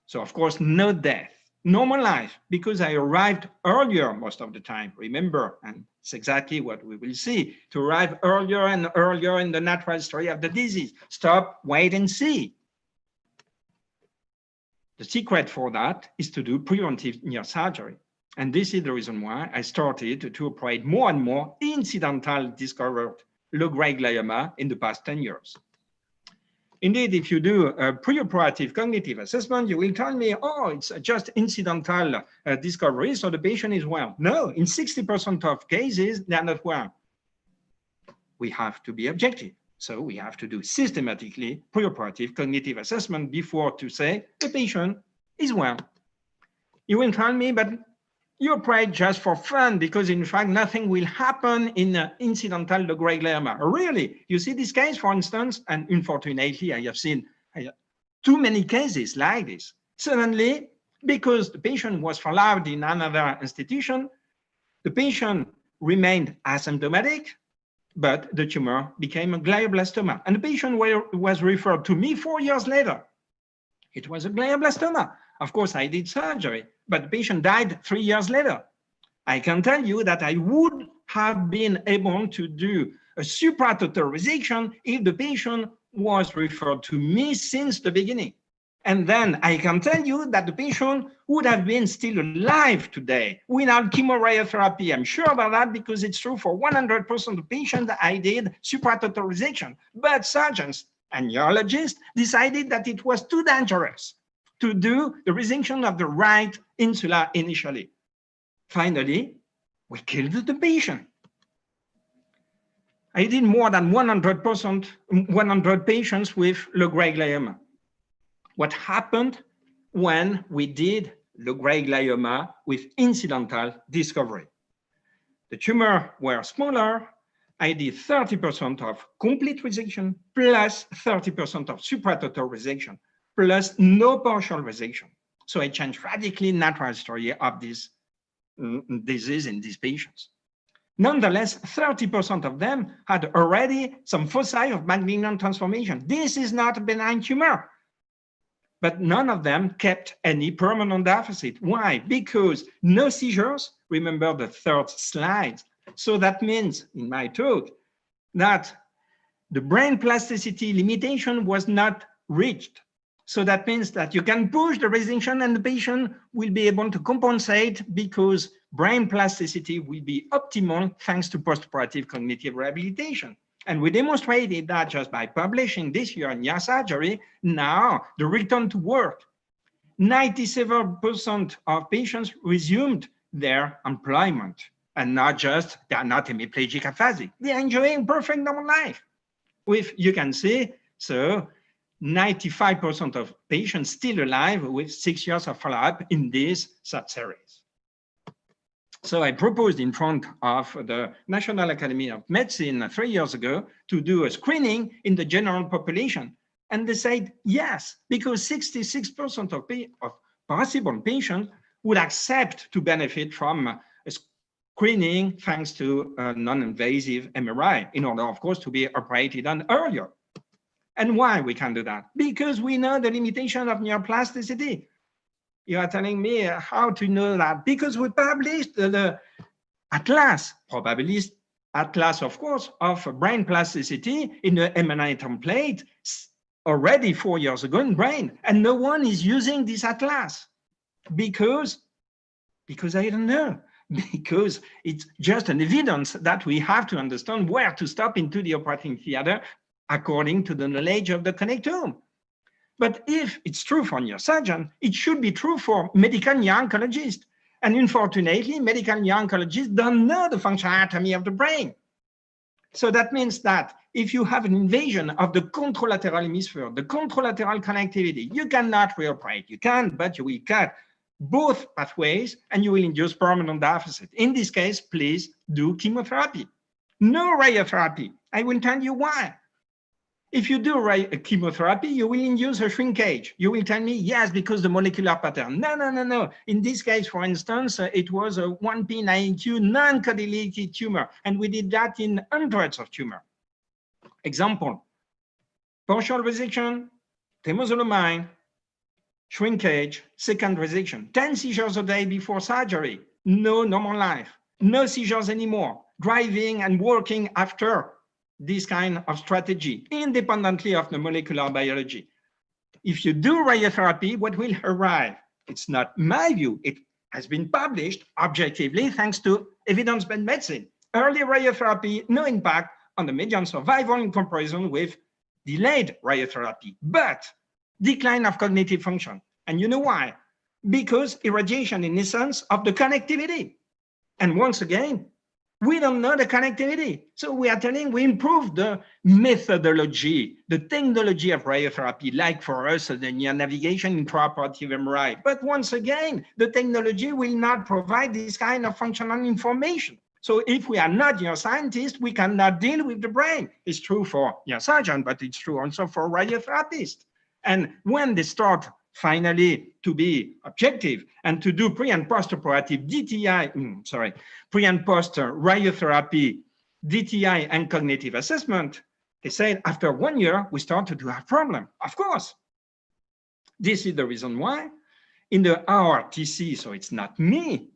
So of course, no death, normal life, because I arrived earlier most of the time, remember, and it's exactly what we will see, to arrive earlier and earlier in the natural history of the disease. Stop, wait and see. The secret for that is to do preventive neurosurgery. And this is the reason why I started to operate more and more incidental discovered low-grade glioma in the past 10 years. Indeed, if you do a preoperative cognitive assessment, you will tell me, oh, it's just incidental discovery, so the patient is well. No, in 60% of cases, they're not well. We have to be objective. So we have to do systematically preoperative cognitive assessment before to say the patient is well. You will tell me, but you operate just for fun because in fact nothing will happen in incidental low-grade glioma. Really? You see this case, for instance, and unfortunately I have seen too many cases like this. Suddenly, because the patient was followed in another institution, the patient remained asymptomatic, but the tumor became a glioblastoma. And the patient was referred to me 4 years later. It was a glioblastoma. Of course, I did surgery, but the patient died 3 years later. I can tell you that I would have been able to do a supratotal resection if the patient was referred to me since the beginning. And then I can tell you that the patient would have been still alive today without chemoradiotherapy. I'm sure about that because it's true for 100% of patients I did supratotal resection. But surgeons and neurologists decided that it was too dangerous to do the resection of the right insula initially. Finally, we killed the patient. I did more than 100 patients with low-grade glioma. What happened when we did low-grade glioma with incidental discovery? The tumor were smaller. I did 30% of complete resection plus 30% of supratotal resection plus no partial resection. So I changed radically natural history of this disease in these patients. Nonetheless, 30% of them had already some foci of malignant transformation. This is not a benign tumor, but none of them kept any permanent deficit. Why? Because no seizures. Remember the third slide. So that means, in my talk, that the brain plasticity limitation was not reached. So that means that you can push the resection and the patient will be able to compensate because brain plasticity will be optimal thanks to postoperative cognitive rehabilitation. And we demonstrated that just by publishing this year in neurosurgery. Now the return to work. 97% of patients resumed their employment and not just, they are not hemiplegic aphasic. They are enjoying perfect normal life. With, you can see, so 95% of patients still alive with 6 years of follow-up in this sub-series. So I proposed in front of the National Academy of Medicine 3 years ago to do a screening in the general population. And they said yes, because 66% of possible patients would accept to benefit from a screening thanks to a non-invasive MRI in order, of course, to be operated on earlier. And why we can do that? Because we know the limitation of neuroplasticity. You are telling me how to know that? Because we published the atlas, probabilist atlas, of course, of brain plasticity in the MRI template already 4 years ago in brain. And no one is using this atlas because I don't know. Because it's just an evidence that we have to understand where to stop into the operating theater according to the knowledge of the connectome. But if it's true for neurosurgeon, it should be true for medical neuro-oncologists. And unfortunately, medical neuro-oncologists don't know the functional anatomy of the brain. So that means that if you have an invasion of the contralateral hemisphere, the contralateral connectivity, you cannot reoperate. You can, but you will cut both pathways and you will induce permanent deficit. In this case, please do chemotherapy. No radiotherapy. I will tell you why. If you do chemotherapy, you will induce a shrinkage. You will tell me, yes, because the molecular pattern. No. In this case, for instance, it was a 1p92 non-coagulated tumor, and we did that in hundreds of tumors. Example, partial resection, temozolomide, shrinkage, second resection, 10 seizures a day before surgery, no normal life, no seizures anymore, driving and working after this kind of strategy, independently of the molecular biology. If you do radiotherapy, what will arrive? It's not my view. It has been published objectively thanks to evidence-based medicine. Early radiotherapy, no impact on the median survival in comparison with delayed radiotherapy, but decline of cognitive function. And you know why? Because irradiation in essence of the connectivity. And once again, we don't know the connectivity. So we are telling we improve the methodology, the technology of radiotherapy, like for us, the navigation intraoperative MRI. But once again, the technology will not provide this kind of functional information. So if we are not neuroscientists, we cannot deal with the brain. It's true for neurosurgeon, but it's true also for radiotherapists. And when they start finally to be objective and to do pre and post-operative pre and post radiotherapy, DTI and cognitive assessment, they said after 1 year, we started to have problem. Of course, this is the reason why in the RTC, so it's not me,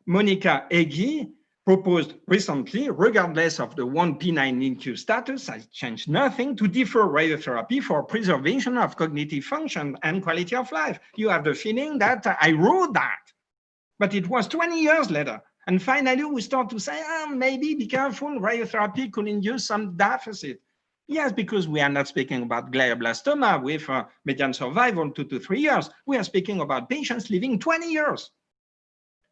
Monica Eggy proposed recently, regardless of the 1p92 status, I changed nothing, to defer radiotherapy for preservation of cognitive function and quality of life. You have the feeling that I wrote that, but it was 20 years later. And finally, we start to say, maybe be careful, radiotherapy could induce some deficit. Yes, because we are not speaking about glioblastoma with median survival 2 to 3 years. We are speaking about patients living 20 years.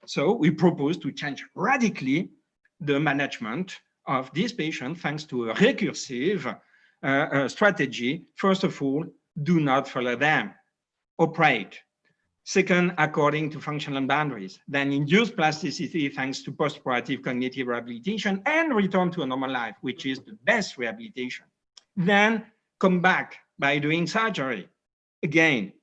So we propose to change radically the management of this patient thanks to a recursive strategy. First of all, do not follow them, operate. Second, according to functional boundaries, then induce plasticity thanks to post-operative cognitive rehabilitation and return to a normal life, which is the best rehabilitation. Then come back by doing surgery again.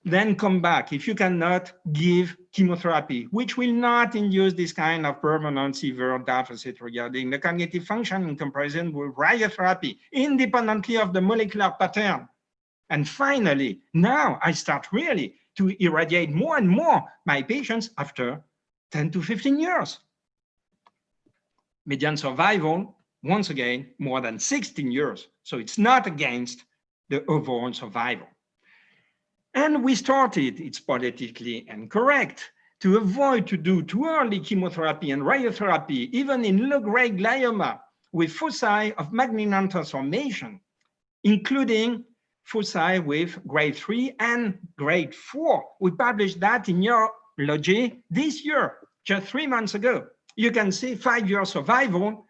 Then come back if you cannot give chemotherapy, which will not induce this kind of permanent severe deficit regarding the cognitive function in comparison with radiotherapy, independently of the molecular pattern. And finally, now I start really to irradiate more and more my patients after 10 to 15 years. Median survival, once again, more than 16 years. So it's not against the overall survival. And we started, it's politically incorrect, to avoid to do too early chemotherapy and radiotherapy, even in low-grade glioma, with foci of malignant transformation, including foci with grade 3 and grade 4. We published that in Neurology this year, just 3 months ago. You can see 5-year survival,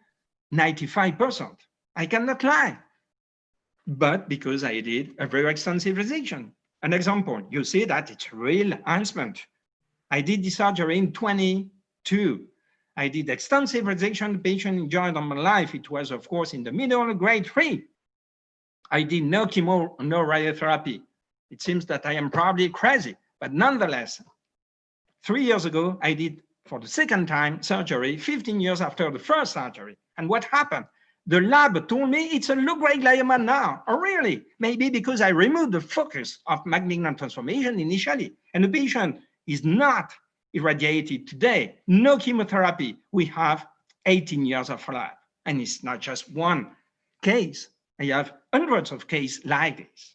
95%. I cannot lie. But because I did a very extensive resection. An example, you see that it's real enhancement. I did the surgery in 22. I did extensive resection, the patient enjoyed on my life. It was, of course, in the middle of grade 3. I did no chemo, no radiotherapy. It seems that I am probably crazy, but nonetheless, 3 years ago, I did for the second time surgery, 15 years after the first surgery. And what happened? The lab told me it's a low-grade glioma now. Oh, really? Maybe because I removed the focus of malignant transformation initially. And the patient is not irradiated today. No chemotherapy. We have 18 years of follow-up. And it's not just one case. I have hundreds of cases like this.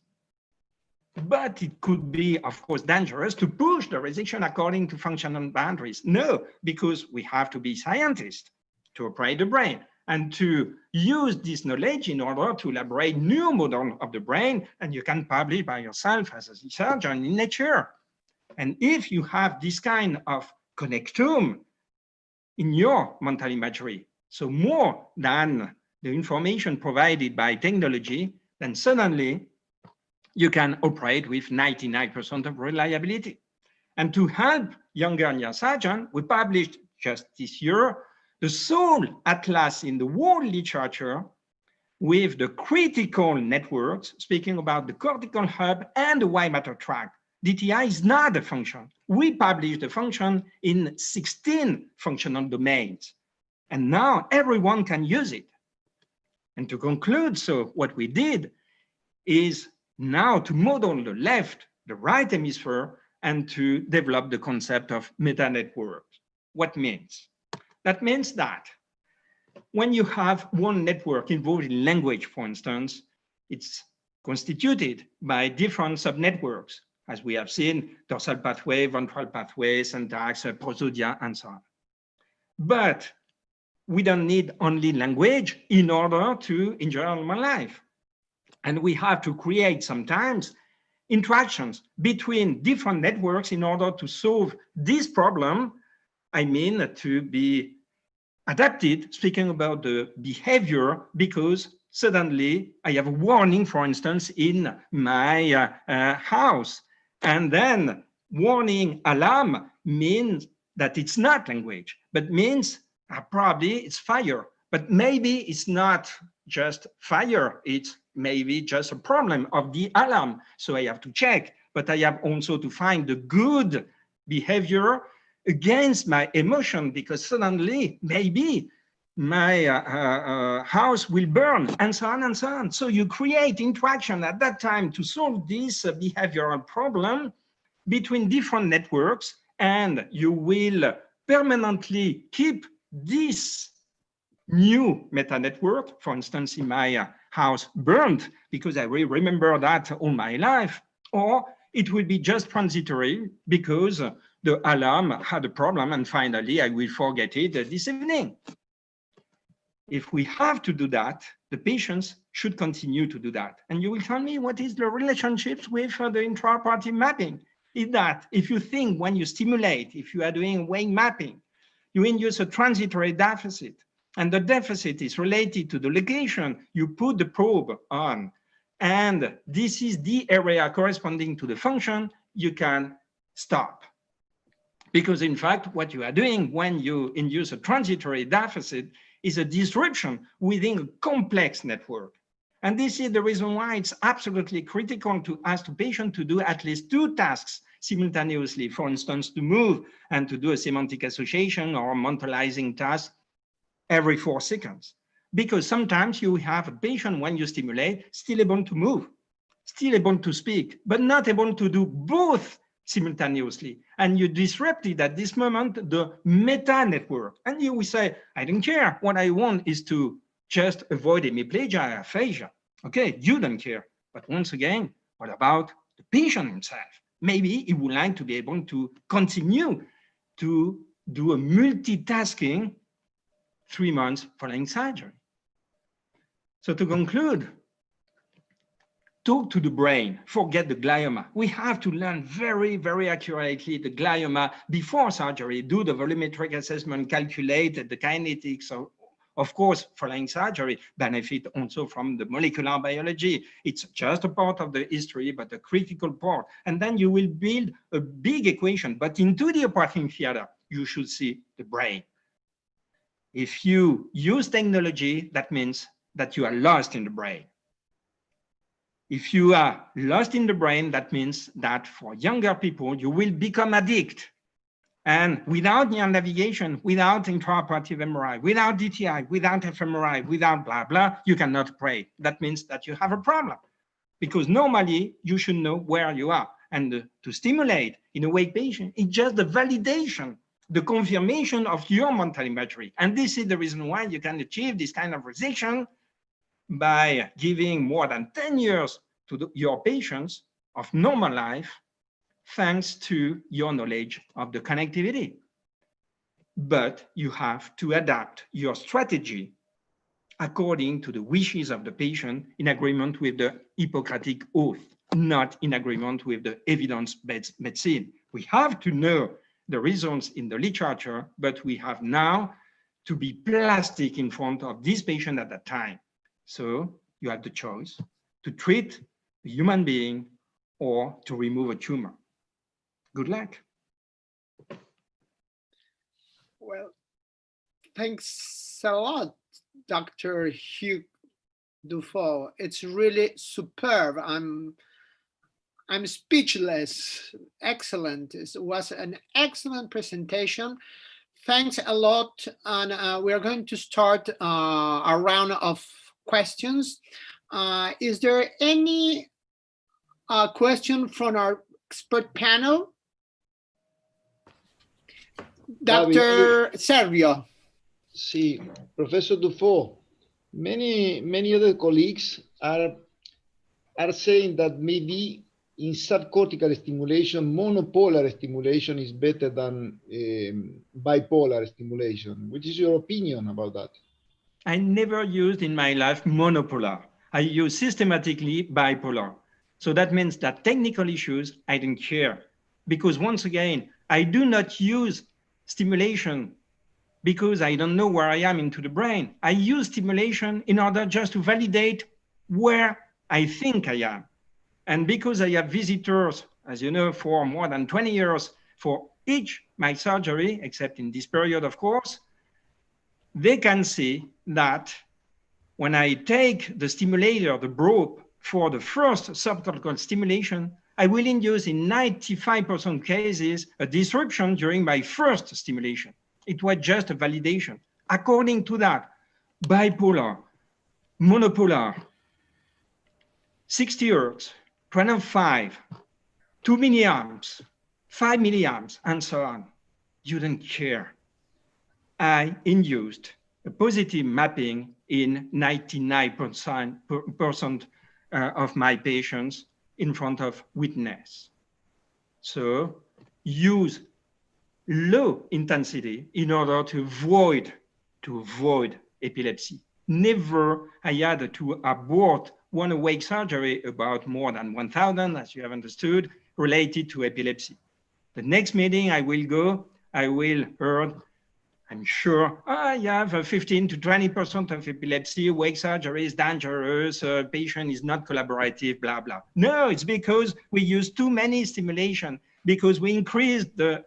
But it could be, of course, dangerous to push the resection according to functional boundaries. No, because we have to be scientists to operate the brain and to use this knowledge in order to elaborate new models of the brain. And you can publish by yourself as a surgeon in Nature. And if you have this kind of connectome in your mental imagery, so more than the information provided by technology, then suddenly you can operate with 99% of reliability. And to help younger neurosurgeons, we published just this year the sole atlas in the world literature with the critical networks, speaking about the cortical hub and the white matter tract. DTI is not a function. We published the function in 16 functional domains. And now everyone can use it. And to conclude, so what we did is now to model the left, the right hemisphere, and to develop the concept of meta-networks. What means? That means that when you have one network involved in language, for instance, it's constituted by different subnetworks, as we have seen, dorsal pathway, ventral pathway, syntax, prosodia, and so on. But we don't need only language in order to enjoy normal life. And we have to create sometimes interactions between different networks in order to solve this problem. I mean, to be adapted, speaking about the behavior, because suddenly I have a warning, for instance, in my house. And then warning alarm means that it's not language, but means probably it's fire. But maybe it's not just fire, it's maybe just a problem of the alarm. So I have to check, but I have also to find the good behavior against my emotion, because suddenly maybe my house will burn, and so on and so on. So you create interaction at that time to solve this behavioral problem between different networks, and you will permanently keep this new meta network. For instance, in my house burned, because I will remember that all my life, or it will be just transitory because the alarm had a problem and finally I will forget it this evening. If we have to do that, the patients should continue to do that. And you will tell me what is the relationships with the intraoperative mapping. Is that if you think when you stimulate, if you are doing weight mapping, you induce a transitory deficit, and the deficit is related to the location you put the probe on, and this is the area corresponding to the function, you can stop. Because in fact, what you are doing when you induce a transitory deficit is a disruption within a complex network. And this is the reason why it's absolutely critical to ask the patient to do at least 2 tasks simultaneously, for instance, to move and to do a semantic association or a mentalizing task every 4 seconds. Because sometimes you have a patient, when you stimulate, still able to move, still able to speak, but not able to do both simultaneously. And you disrupted at this moment the meta network. And you will say, I don't care. What I want is to just avoid hemiplegia or aphasia. Okay, you don't care. But once again, what about the patient himself? Maybe he would like to be able to continue to do a multitasking 3 months following surgery. So to conclude, talk to the brain, forget the glioma. We have to learn very, very accurately the glioma before surgery, do the volumetric assessment, calculate the kinetics, of course, following surgery, benefit also from the molecular biology. It's just a part of the history, but a critical part. And then you will build a big equation, but into the operating theater, you should see the brain. If you use technology, that means that you are lost in the brain. If you are lost in the brain, that means that for younger people, you will become addicted And without near navigation, without intraoperative MRI, without DTI, without fMRI, without blah, blah, you cannot pray. That means that you have a problem, because normally you should know where you are. And to stimulate in a awake patient, it's just the validation, the confirmation of your mental imagery. And this is the reason why you can achieve this kind of resection by giving more than 10 years to your patients of normal life, thanks to your knowledge of the connectivity. But you have to adapt your strategy according to the wishes of the patient in agreement with the Hippocratic Oath, not in agreement with the evidence-based medicine. We have to know the results in the literature, but we have now to be plastic in front of this patient at that time. So you have the choice to treat a human being or to remove a tumor. Good luck. Well, thanks a lot, Dr. Hughes Duffau. It's really superb. I'm speechless. Excellent. It was an excellent presentation. Thanks a lot. And we are going to start a round of questions. Is there any question from our expert panel? Dr. Servio. Sí, Professor Duffau, many other colleagues are saying that maybe in subcortical stimulation, monopolar stimulation is better than bipolar stimulation. What is your opinion about that? I never used in my life monopolar. I use systematically bipolar. So that means that technical issues, I don't care. Because once again, I do not use stimulation because I don't know where I am into the brain. I use stimulation in order just to validate where I think I am. And because I have visitors, as you know, for more than 20 years for each my surgery, except in this period, of course, they can see that when I take the stimulator, the probe, for the first subcortical stimulation, I will induce in 95% cases a disruption during my first stimulation. It was just a validation. According to that, bipolar, monopolar, 60 hertz, 25, 2 milliamps, 5 milliamps, and so on. You don't care. I induced a positive mapping in 99% of my patients in front of witness. So use low intensity in order to avoid epilepsy. Never I had to abort one awake surgery, about more than 1,000, as you have understood, related to epilepsy. The next meeting I will go, I will hear, I'm sure, I have 15 to 20% of epilepsy, awake surgery is dangerous, patient is not collaborative, blah, blah. No, it's because we use too many stimulation, because we increase the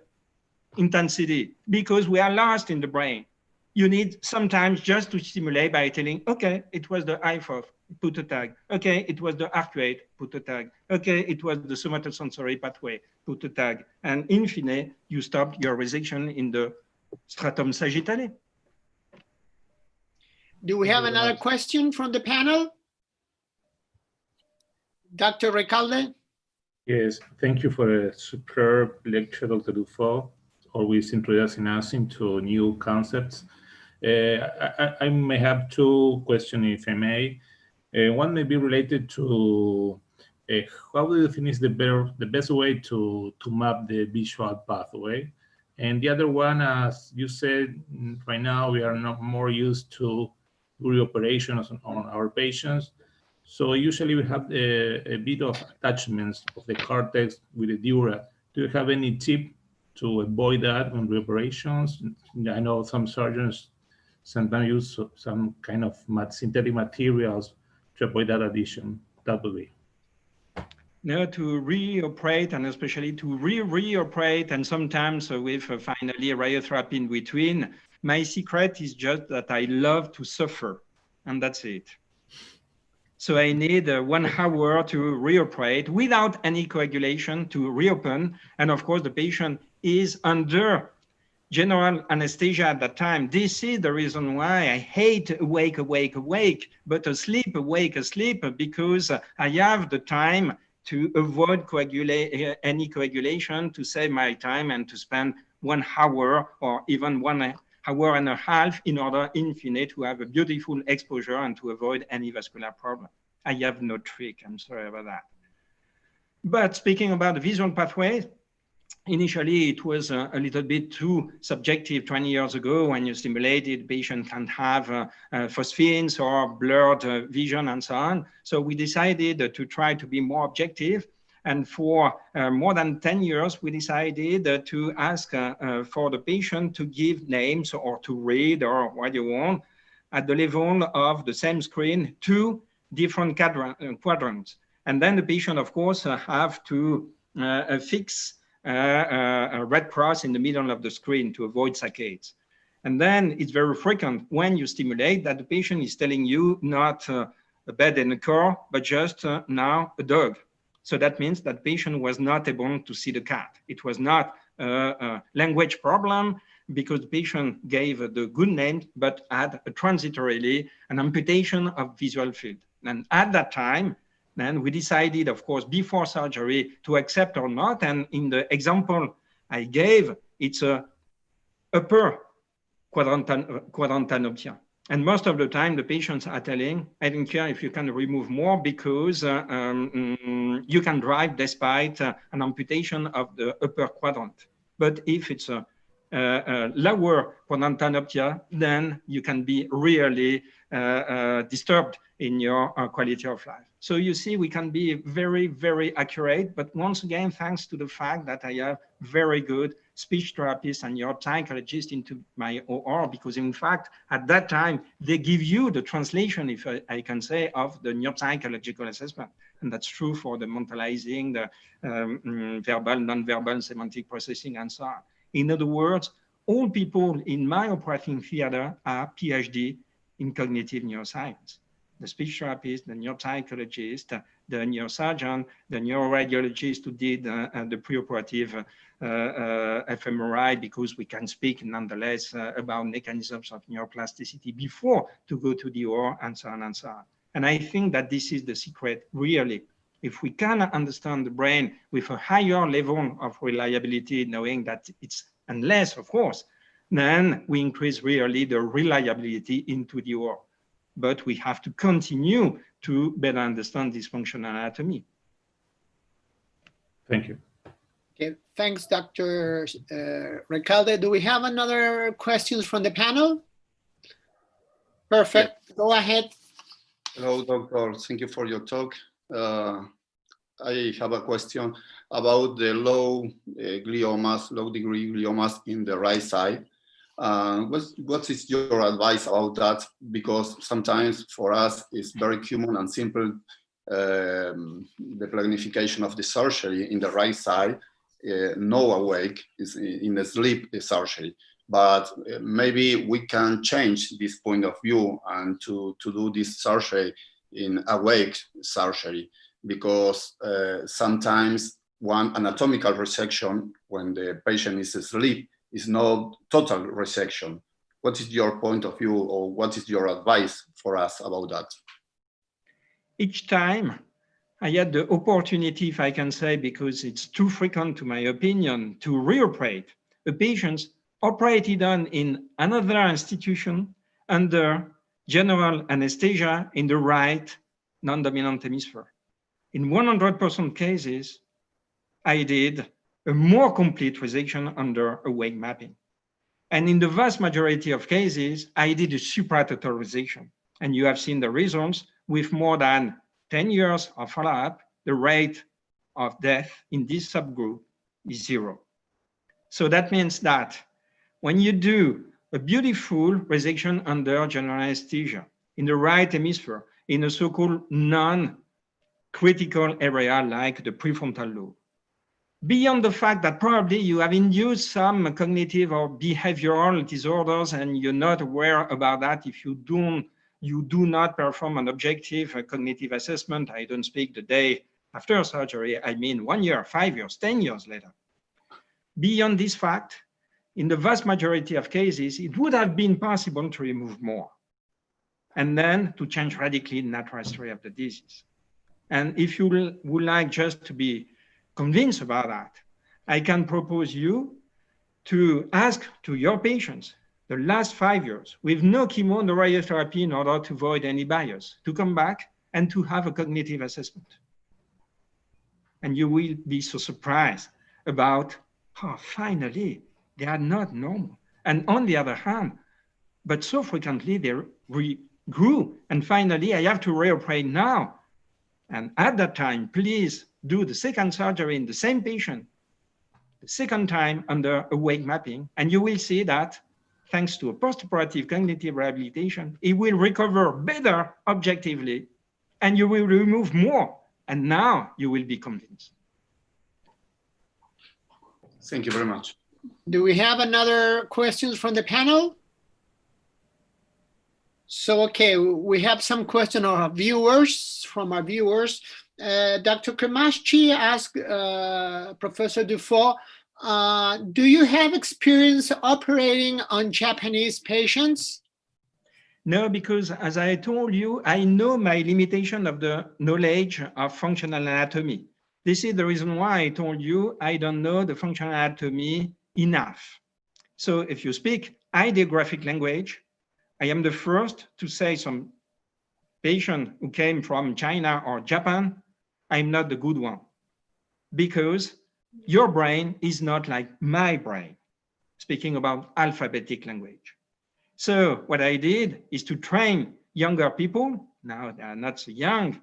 intensity, because we are lost in the brain. You need sometimes just to stimulate by telling, okay, it was the IFOF, put a tag. Okay, it was the heart rate, put a tag. Okay, it was the somatosensory pathway, put a tag. And in fine, you stop your resection in the stratum sagittale. Do we have another question from the panel? Dr. Recalde? Yes, thank you for a superb lecture, Dr. Duffau, always introducing us into new concepts. I may have two questions, if I may. One may be related to how do you think is the best way to map the visual pathway? And the other one, as you said, right now we are not more used to reoperations on our patients. So usually we have a bit of attachments of the cortex with the dura. Do you have any tip to avoid that on reoperations? I know some surgeons sometimes use some kind of synthetic materials to avoid that addition. That would be. No, to reoperate, and especially to reoperate, and sometimes with finally radiotherapy in between. My secret is just that I love to suffer, and that's it. So I need 1 hour to reoperate without any coagulation to reopen. And of course, the patient is under general anesthesia at that time. This is the reason why I hate awake, awake, awake, but asleep, awake, asleep, because I have the time to avoid any coagulation, to save my time and to spend 1 hour or even 1 hour and a half in order, in fine, to have a beautiful exposure and to avoid any vascular problem. I have no trick, I'm sorry about that. But speaking about the visual pathway, initially, it was a little bit too subjective 20 years ago. When you stimulated, the patient can have phosphines or blurred vision and so on. So we decided to try to be more objective. And for more than 10 years, we decided to ask for the patient to give names or to read or what you want at the level of the same screen, 2 different quadrants. And then the patient, of course, have to fix a red cross in the middle of the screen to avoid saccades. And then it's very frequent when you stimulate that the patient is telling you not a bed in a car, but just now a dog. So that means that patient was not able to see the cat. It was not a language problem because the patient gave the good name, but had transitorily an amputation of visual field. And at that time, then we decided, of course, before surgery to accept or not. And in the example I gave, it's a upper quadrantanopia. And most of the time, the patients are telling, I don't care if you can remove more because you can drive despite an amputation of the upper quadrant. But if it's a lower quadrantanopia, then you can be really disturbed in your quality of life. So you see, we can be very, very accurate, but once again, thanks to the fact that I have very good speech therapists and neuropsychologists into my OR, because in fact, at that time, they give you the translation, if I can say, of the neuropsychological assessment. And that's true for the mentalizing, the verbal, non-verbal, semantic processing, and so on. In other words, all people in my operating theater are PhD in cognitive neuroscience. The speech therapist, the neuropsychologist, the neurosurgeon, the neuroradiologist who did the preoperative fMRI, because we can speak nonetheless about mechanisms of neuroplasticity before to go to the OR, and so on and so on. And I think that this is the secret, really. If we can understand the brain with a higher level of reliability, knowing that it's, unless, of course, then we increase really the reliability into the OR. But we have to continue to better understand this functional anatomy. Thank you. Okay, thanks, Dr. Recalde. Do we have another questions from the panel? Perfect. Yeah. Go ahead. Hello, doctor. Thank you for your talk. I have a question about the low gliomas, low degree gliomas in the right side. What is your advice about that? Because sometimes for us it's very common and simple, the planification of the surgery in the right side, no awake, is in a sleep surgery. But maybe we can change this point of view and to do this surgery in awake surgery, because sometimes one anatomical resection when the patient is asleep is not total resection. What is your point of view, or what is your advice for us about that? Each time I had the opportunity, if I can say, because it's too frequent to my opinion, to reoperate the patients operated on in another institution under general anesthesia in the right non-dominant hemisphere. In 100% cases, I did a more complete resection under awake mapping. And in the vast majority of cases, I did a supratotal resection. And you have seen the results with more than 10 years of follow-up, the rate of death in this subgroup is 0. So that means that when you do a beautiful resection under general anesthesia in the right hemisphere, in a so-called non-critical area like the prefrontal lobe, beyond the fact that probably you have induced some cognitive or behavioral disorders and you're not aware about that if you don't you do not perform an objective cognitive assessment. I don't speak the day after surgery. I mean 1 year, 5 years, 10 years later. Beyond this fact, in the vast majority of cases, it would have been possible to remove more and then to change radically the natural history of the disease. And if you would like just to be convinced about that, I can propose you to ask to your patients the last 5 years with no chemo, no radiotherapy in order to avoid any bias, to come back and to have a cognitive assessment. And you will be so surprised about how finally they are not normal. And on the other hand, but so frequently they regrew. And finally, I have to reoperate now. And at that time, please do the second surgery in the same patient, the second time under awake mapping, and you will see that thanks to a postoperative cognitive rehabilitation, it will recover better objectively, and you will remove more. And now you will be convinced. Thank you very much. Do we have another questions from the panel? So, okay, we have some questions from our viewers. Dr. Cremaschi asked Professor Duffau, do you have experience operating on Japanese patients? No, because as I told you, I know my limitation of the knowledge of functional anatomy. This is the reason why I told you I don't know the functional anatomy enough. So if you speak ideographic language, I am the first to say some patient who came from China or Japan, I'm not the good one, because your brain is not like my brain, speaking about alphabetic language. So what I did is to train younger people, now they are not so young,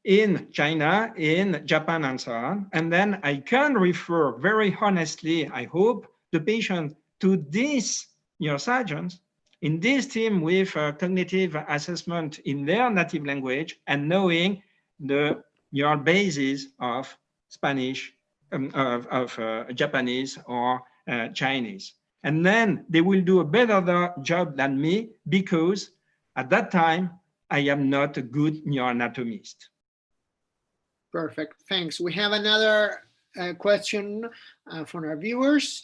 in China, in Japan, and so on. And then I can refer very honestly, I hope, the patient to these neurosurgeons in this team with cognitive assessment in their native language and knowing the neural basis of Spanish, Japanese or Chinese. And then they will do a better job than me because at that time, I am not a good neuroanatomist. Perfect, thanks. We have another question from our viewers.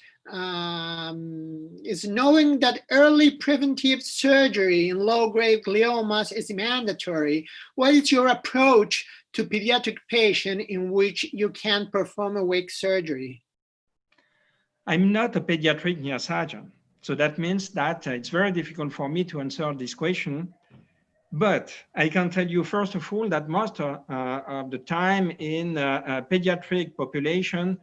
Is knowing that early preventive surgery in low-grade gliomas is mandatory, what is your approach to pediatric patient in which you can perform awake surgery? I'm not a pediatric neurosurgeon, so that means that it's very difficult for me to answer this question. But I can tell you, first of all, that most of the time in a pediatric population,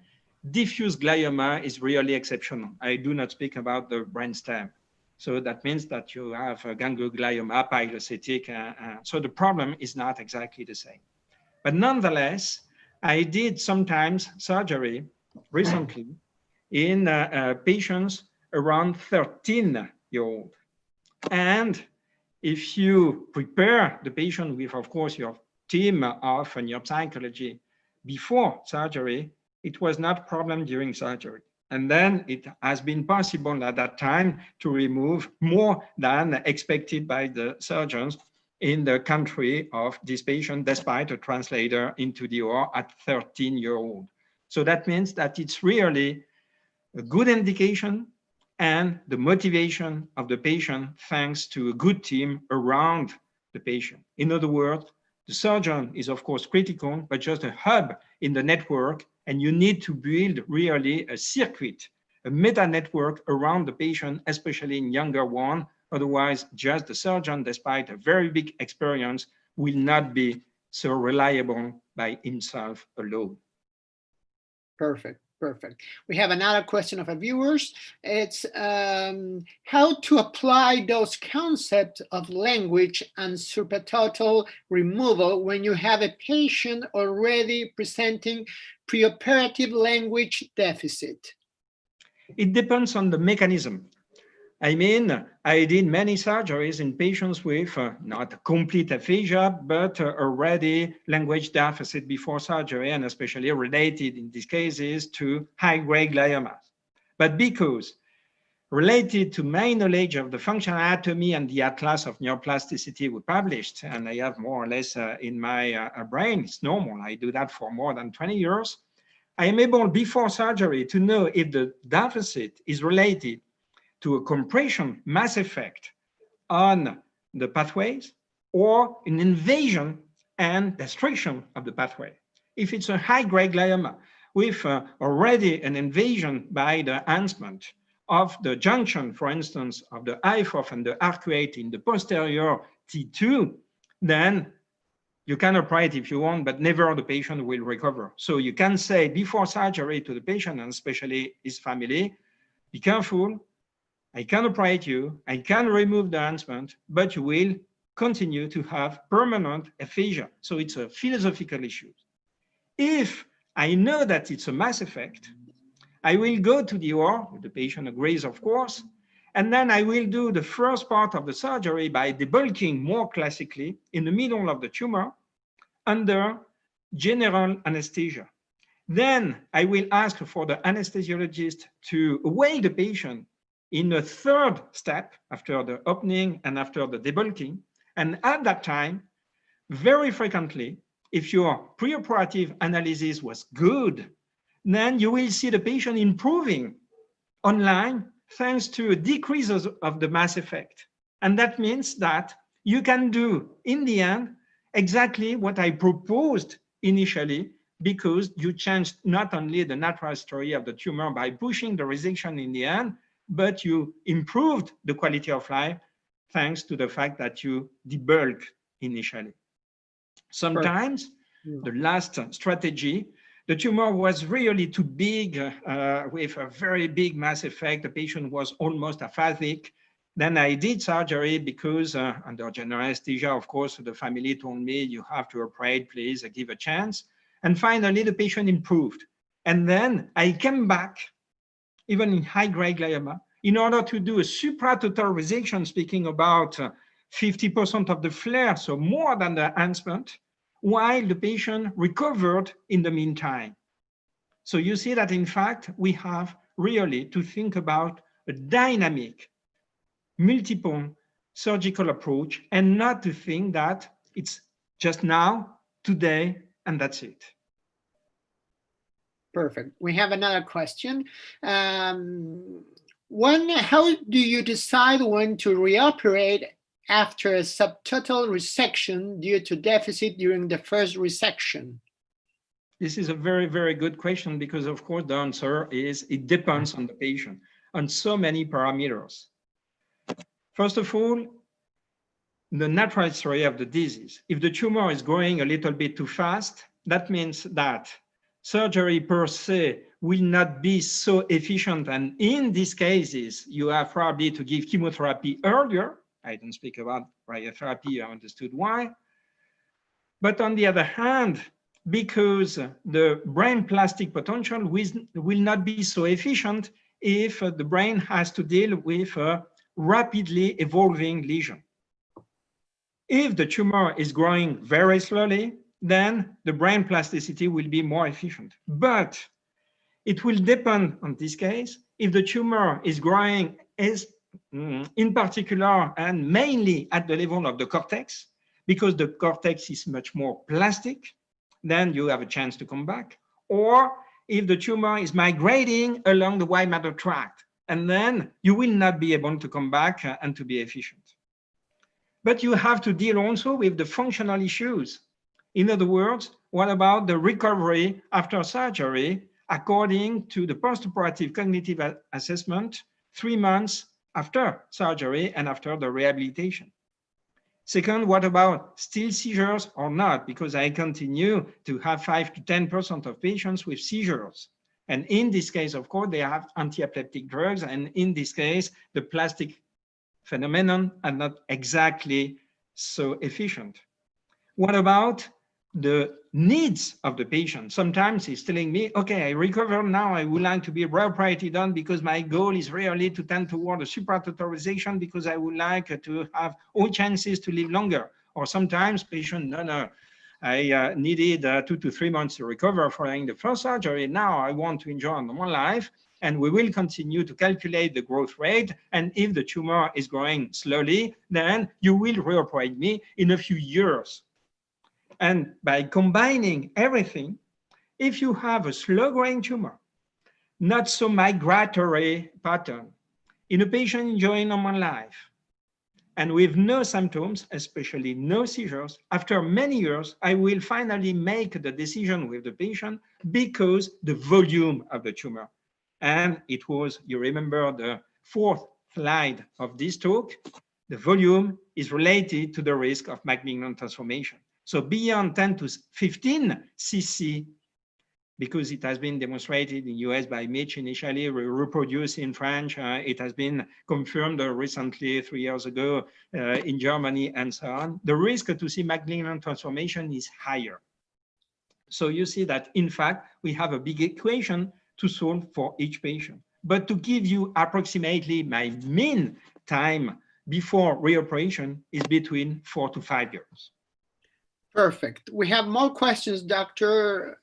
diffuse glioma is really exceptional. I do not speak about the brainstem. So that means that you have a ganglioma, pilocytic. So the problem is not exactly the same. But nonetheless, I did sometimes surgery recently in patients around 13-year-old. And if you prepare the patient with, of course, your team of neuropsychology before surgery, it was not a problem during surgery. And then it has been possible at that time to remove more than expected by the surgeons in the country of this patient, despite a translator into the OR at 13-year-old. So that means that it's really a good indication and the motivation of the patient thanks to a good team around the patient. In other words, the surgeon is of course critical, but just a hub in the network, and you need to build really a circuit, a meta network around the patient, especially in younger one. Otherwise, just the surgeon, despite a very big experience, will not be so reliable by himself alone. Perfect. Perfect. We have another question of our viewers. It's how to apply those concepts of language and supratotal removal when you have a patient already presenting preoperative language deficit. It depends on the mechanism. I mean, I did many surgeries in patients with not complete aphasia, but already language deficit before surgery, and especially related in these cases to high-grade gliomas. But because related to my knowledge of the functional anatomy and the atlas of neuroplasticity we published, and I have more or less in my brain, it's normal, I do that for more than 20 years, I am able before surgery to know if the deficit is related to a compression mass effect on the pathways or an invasion and destruction of the pathway. If it's a high-grade glioma with already an invasion by the enhancement of the junction, for instance, of the I4 and the arcuate in the posterior T2, then you can operate if you want, but never the patient will recover. So you can say before surgery to the patient, and especially his family, be careful, I can operate you, I can remove the enhancement, but you will continue to have permanent aphasia. So it's a philosophical issue. If I know that it's a mass effect, I will go to the OR, the patient agrees, of course, and then I will do the first part of the surgery by debulking more classically in the middle of the tumor under general anesthesia. Then I will ask for the anesthesiologist to weigh the patient in a third step after the opening and after the debulking. And at that time, very frequently, if your preoperative analysis was good, then you will see the patient improving online thanks to a decrease of the mass effect. And that means that you can do, in the end, exactly what I proposed initially, because you changed not only the natural history of the tumor by pushing the resection in the end, but you improved the quality of life thanks to the fact that you debulk initially. Sometimes, the last strategy, the tumor was really too big with a very big mass effect. The patient was almost aphasic. Then I did surgery because under general anesthesia, of course, the family told me, you have to operate, please give a chance. And finally, the patient improved. And then I came back, even in high-grade glioma, in order to do a supratotal resection, speaking about 50% of the flare, so more than the enhancement, while the patient recovered in the meantime. So you see that, in fact, we have really to think about a dynamic, multiple surgical approach and not to think that it's just now, today, and that's it. Perfect. We have another question. How do you decide when to reoperate after a subtotal resection due to deficit during the first resection? This is a very, very good question because, of course, the answer is it depends on the patient, on so many parameters. First of all, the natural history of the disease. If the tumor is growing a little bit too fast, that means that surgery per se will not be so efficient. And in these cases, you have probably to give chemotherapy earlier. I don't speak about radiotherapy, I understood why. But on the other hand, because the brain plastic potential will not be so efficient if the brain has to deal with a rapidly evolving lesion. If the tumor is growing very slowly, then the brain plasticity will be more efficient. But it will depend on this case. If the tumor is growing in particular and mainly at the level of the cortex, because the cortex is much more plastic, then you have a chance to come back. Or if the tumor is migrating along the white matter tract, and then you will not be able to come back and to be efficient. But you have to deal also with the functional issues. In other words, what about the recovery after surgery according to the postoperative cognitive assessment 3 months after surgery and after the rehabilitation? Second, what about still seizures or not? Because I continue to have 5 to 10% of patients with seizures. And in this case, of course, they have anti-epileptic drugs. And in this case, the plastic phenomenon are not exactly so efficient. What about the needs of the patient? Sometimes he's telling me, okay, I recovered now, I would like to be reoperated on because my goal is really to tend toward a supratotalization because I would like to have all chances to live longer. Or sometimes patient, no, I needed 2 to 3 months to recover following the first surgery. Now I want to enjoy a normal life. and we will continue to calculate the growth rate. And if the tumor is growing slowly, then you will reoperate me in a few years. And by combining everything, if you have a slow-growing tumor, not so migratory pattern, in a patient enjoying normal life, and with no symptoms, especially no seizures, after many years, I will finally make the decision with the patient because the volume of the tumor. And it was, you remember the fourth slide of this talk, the volume is related to the risk of malignant transformation. So beyond 10 to 15 cc, because it has been demonstrated in the US by Mitch initially, reproduced in French, it has been confirmed recently 3 years ago in Germany and so on. The risk to see malignant transformation is higher. So you see that in fact, we have a big equation to solve for each patient. But to give you approximately my mean time before reoperation is between 4 to 5 years. Perfect. We have more questions, Dr.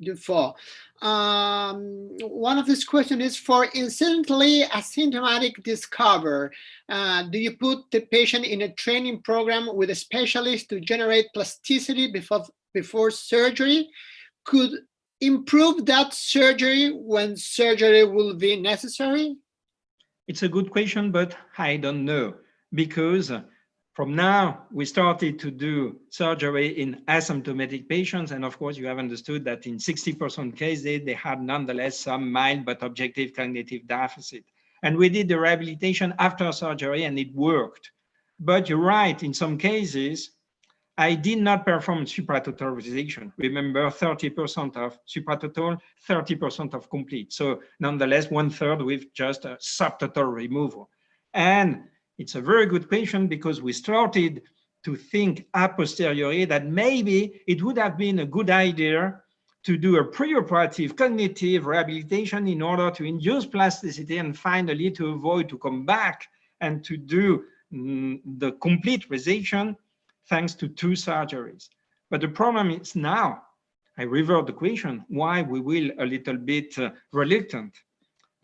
Duffau. One of these questions is for incidentally asymptomatic discover. Do you put the patient in a training program with a specialist to generate plasticity before surgery? Could improve that surgery when surgery will be necessary? It's a good question, but I don't know, because from now, we started to do surgery in asymptomatic patients. And of course, you have understood that in 60% cases, they had nonetheless some mild but objective cognitive deficit. And we did the rehabilitation after surgery and it worked. But you're right, in some cases, I did not perform supratotal resection. Remember, 30% of supratotal, 30% of complete. So nonetheless, 1/3 with just a subtotal removal. And it's a very good question because we started to think a posteriori that maybe it would have been a good idea to do a preoperative cognitive rehabilitation in order to induce plasticity and finally to avoid to come back and to do the complete resection thanks to 2 surgeries. But the problem is now, I revert the question, why we will a little bit reluctant.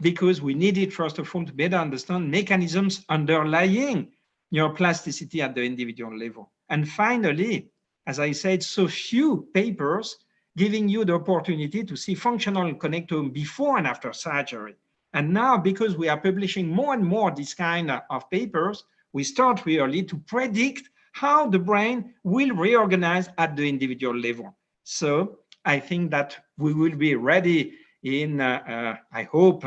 Because we needed, first of all, to better understand mechanisms underlying neuroplasticity at the individual level. And finally, as I said, so few papers giving you the opportunity to see functional connectome before and after surgery. And now, because we are publishing more and more this kind of papers, we start really to predict how the brain will reorganize at the individual level. So I think that we will be ready in, I hope,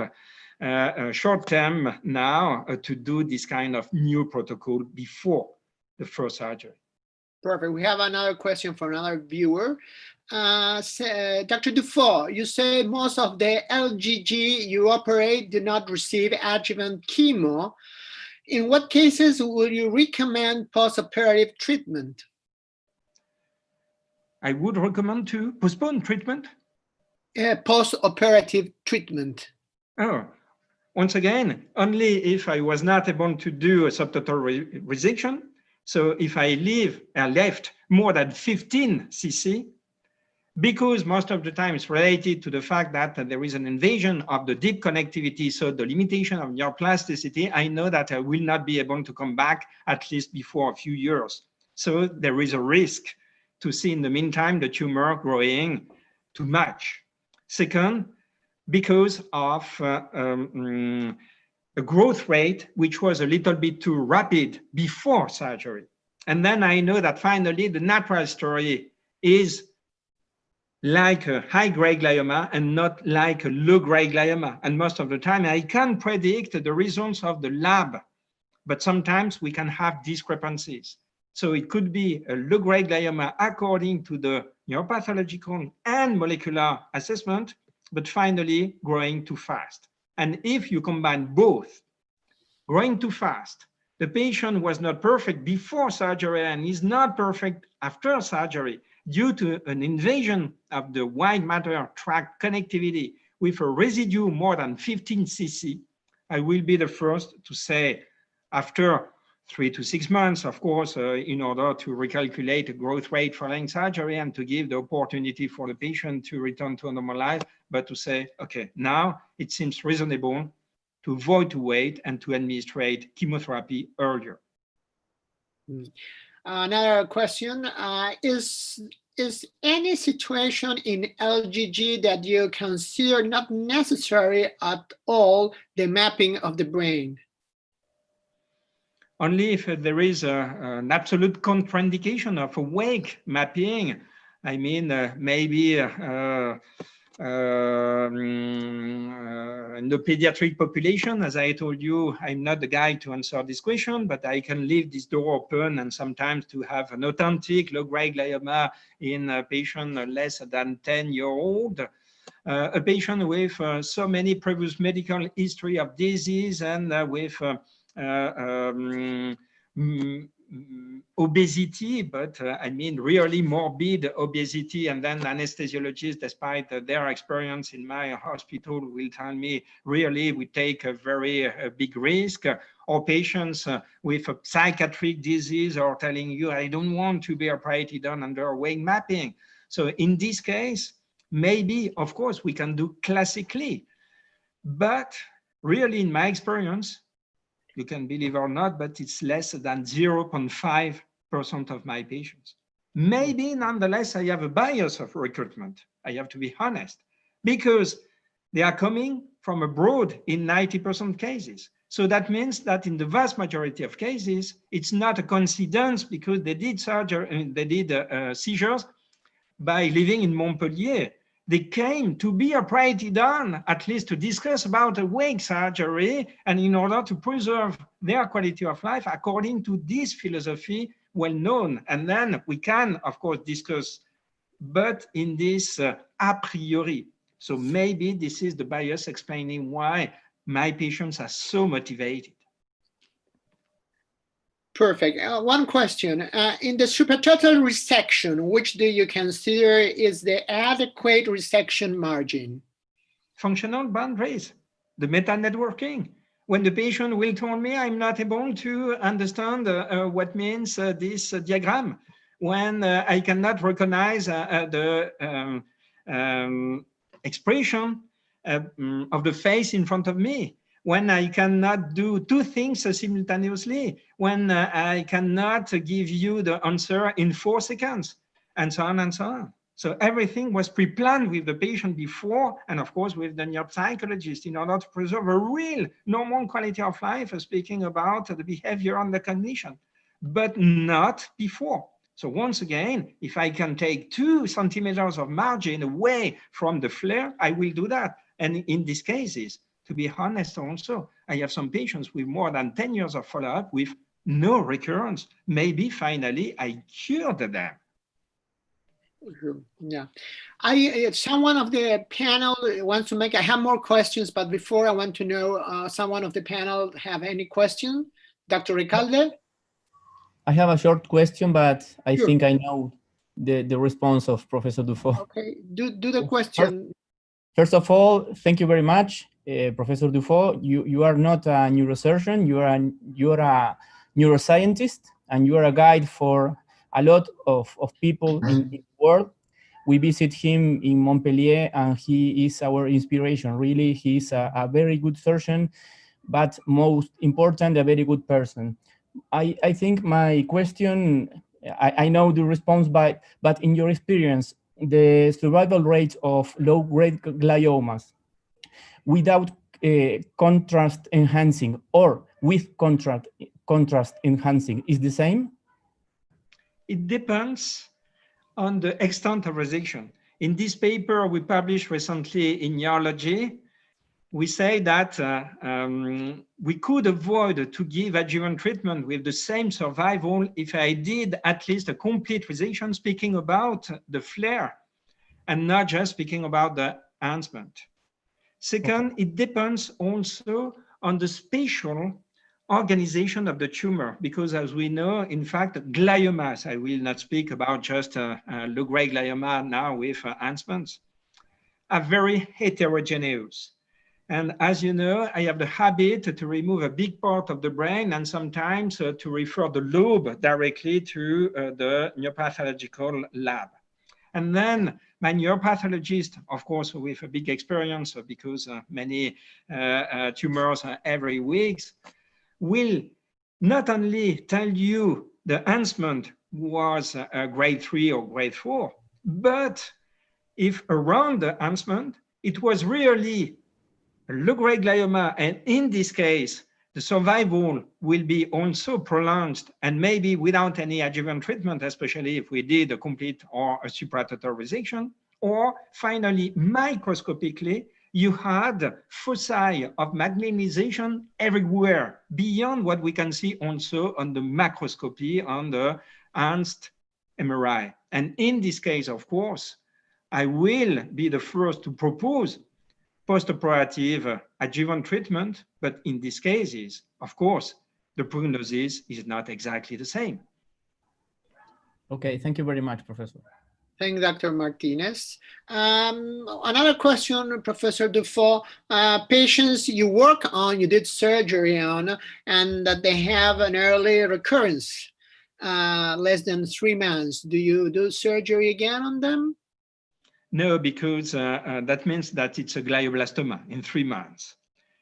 short term now to do this kind of new protocol before the first surgery. Perfect. We have another question for another viewer. Dr. Duffau, you say most of the LGG you operate do not receive adjuvant chemo. In what cases would you recommend post-operative treatment? I would recommend to postpone treatment. Post-operative treatment. Oh, once again, only if I was not able to do a subtotal resection. So if I left more than 15 cc, because most of the time it's related to the fact that there is an invasion of the deep connectivity, so the limitation of neuroplasticity, I know that I will not be able to come back at least before a few years. So there is a risk to see in the meantime the tumor growing too much. Second, because of a growth rate which was a little bit too rapid before surgery. And then I know that finally the natural story is like a high-grade glioma and not like a low-grade glioma. And most of the time, I can predict the results of the lab, but sometimes we can have discrepancies. So it could be a low-grade glioma according to the neuropathological and molecular assessment, but finally growing too fast. And if you combine both, growing too fast, the patient was not perfect before surgery and is not perfect after surgery, due to an invasion of the white matter tract connectivity with a residue more than 15 cc, I will be the first to say, after 3 to 6 months, of course, in order to recalculate the growth rate following surgery and to give the opportunity for the patient to return to a normal life, but to say, okay, now it seems reasonable to avoid to wait and to administrate chemotherapy earlier. Another question, is any situation in LGG that you consider not necessary at all, the mapping of the brain? Only if there is an absolute contraindication of awake mapping. I mean, maybe in the pediatric population, as I told you, I'm not the guy to answer this question, but I can leave this door open and sometimes to have an authentic low-grade glioma in a patient less than 10-year-old. A patient with so many previous medical history of disease and with obesity, but I mean really morbid obesity, and then anesthesiologists, despite their experience in my hospital, will tell me really we take a very big risk. Or patients with a psychiatric disease are telling you, I don't want to be operated on under awake mapping. So in this case, maybe, of course, we can do classically, but really in my experience, you can believe or not, but it's less than 0.5% of my patients. Maybe nonetheless, I have a bias of recruitment. I have to be honest, because they are coming from abroad in 90% cases. So that means that in the vast majority of cases, it's not a coincidence because they did surgery, they did seizures by living in Montpellier. They came to be operated on, at least to discuss about awake surgery, and in order to preserve their quality of life according to this philosophy well known. And then we can, of course, discuss, but in this a priori. So maybe this is the bias explaining why my patients are so motivated. Perfect. One question. In the supratotal resection, which do you consider is the adequate resection margin? Functional boundaries, the meta-networking. When the patient will tell me I'm not able to understand what means this diagram, when I cannot recognize the expression of the face in front of me, when I cannot do two things simultaneously, when I cannot give you the answer in 4 seconds, and so on and so on. So everything was pre-planned with the patient before, and of course with the neuropsychologist, in order to preserve a real normal quality of life, speaking about the behavior and the cognition, but not before. So once again, if I can take 2 centimeters of margin away from the flare, I will do that. And in these cases, to be honest also, I have some patients with more than 10 years of follow-up with no recurrence. Maybe finally I cured them. Yeah, someone of the panel wants to make, I have more questions, but before I want to know, someone of the panel have any question? Dr. Recalde? I have a short question, but I Sure. think I know the response of Professor Duffau. Okay, do the question. First of all, thank you very much, Professor Duffau. You are not a neurosurgeon, you are a neuroscientist, and you are a guide for a lot of people in the world. We visit him in Montpellier, and he is our inspiration. Really, he is a very good surgeon, but most important, a very good person. I think my question, I know the response, but in your experience, the survival rate of low-grade gliomas without contrast enhancing or with contrast enhancing is the same? It depends on the extent of resection. In this paper we published recently in Neurology, we say that we could avoid to give adjuvant treatment with the same survival if I did at least a complete resection, speaking about the flare and not just speaking about the enhancement. Second, it depends also on the spatial organization of the tumor, because as we know, in fact, gliomas, I will not speak about just low-grade glioma now with enhancements, are very heterogeneous. And as you know, I have the habit to remove a big part of the brain and sometimes to refer the lobe directly to the neuropathological lab. And then my neuropathologist, of course, with a big experience because many tumors every week, will not only tell you the enhancement was grade 3 or grade 4, but if around the enhancement, it was really a low-grade glioma, and in this case, the survival will be also prolonged and maybe without any adjuvant treatment, especially if we did a complete or a supratotal resection, or finally, microscopically, you had foci of magnetization everywhere beyond what we can see also on the macroscopy on the enhanced MRI. And in this case, of course, I will be the first to propose post-operative adjuvant treatment, but in these cases, of course, the prognosis is not exactly the same. Okay, thank you very much, Professor. Thank you, Dr. Martinez. Another question, Professor Duffau. Patients you work on, you did surgery on, and that they have an early recurrence, less than 3 months. Do you do surgery again on them? No, because that means that it's a glioblastoma in 3 months.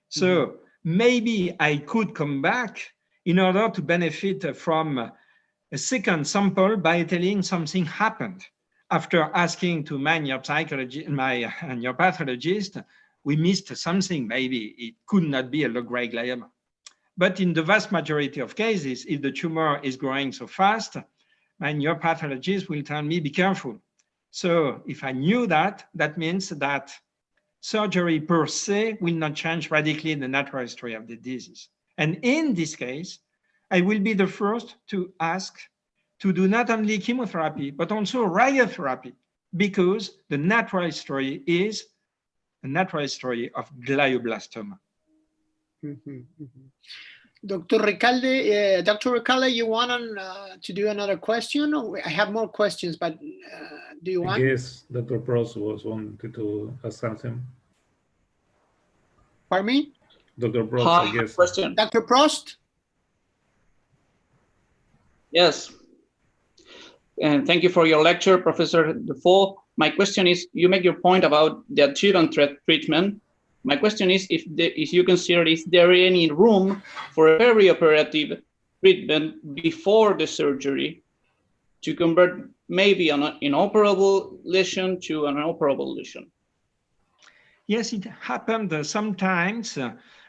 So maybe I could come back in order to benefit from a second sample by telling something happened. After asking to my neuropathologist, we missed something, maybe it could not be a low-grade glioma. But in the vast majority of cases, if the tumor is growing so fast, my neuropathologist will tell me, be careful. So if I knew that, that means that surgery per se will not change radically the natural history of the disease. And in this case, I will be the first to ask to do not only chemotherapy, but also radiotherapy, because the natural history is a natural history of glioblastoma. Dr. Recalde, you want to do another question? I have more questions, but do you want? I guess Dr. Prost wanted to ask something. Pardon me? Dr. Prost, I guess. Question. Dr. Prost? Yes. And thank you for your lecture, Professor Duffau. My question is, you make your point about the adjuvant treatment. My question is, if you consider, is there any room for a perioperative treatment before the surgery to convert maybe an inoperable lesion to an operable lesion? Yes, it happened sometimes,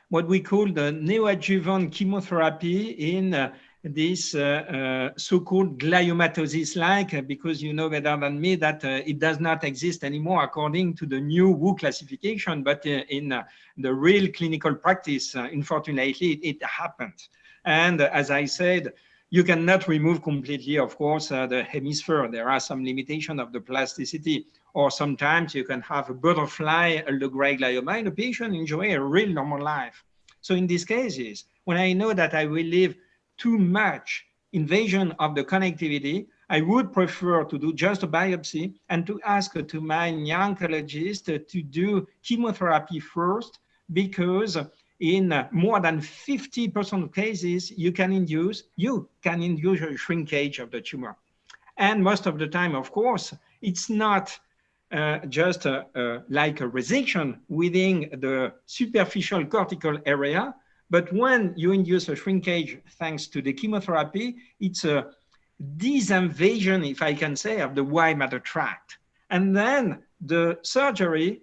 what we call the neoadjuvant chemotherapy in this so-called gliomatosis-like, because you know better than me that it does not exist anymore according to the new WHO classification, but in the real clinical practice, unfortunately, it happened. And as I said, you cannot remove completely, of course, the hemisphere. There are some limitations of the plasticity, or sometimes you can have a butterfly, a low-grade glioma, and the patient enjoy a real normal life. So in these cases, when I know that I will leave too much invasion of the connectivity, I would prefer to do just a biopsy and to ask to my oncologist to do chemotherapy first, because in more than 50% of cases, you can induce a shrinkage of the tumor. And most of the time, of course, it's not just like a resection within the superficial cortical area, but when you induce a shrinkage thanks to the chemotherapy, it's a disinvasion, if I can say, of the white matter tract. And then the surgery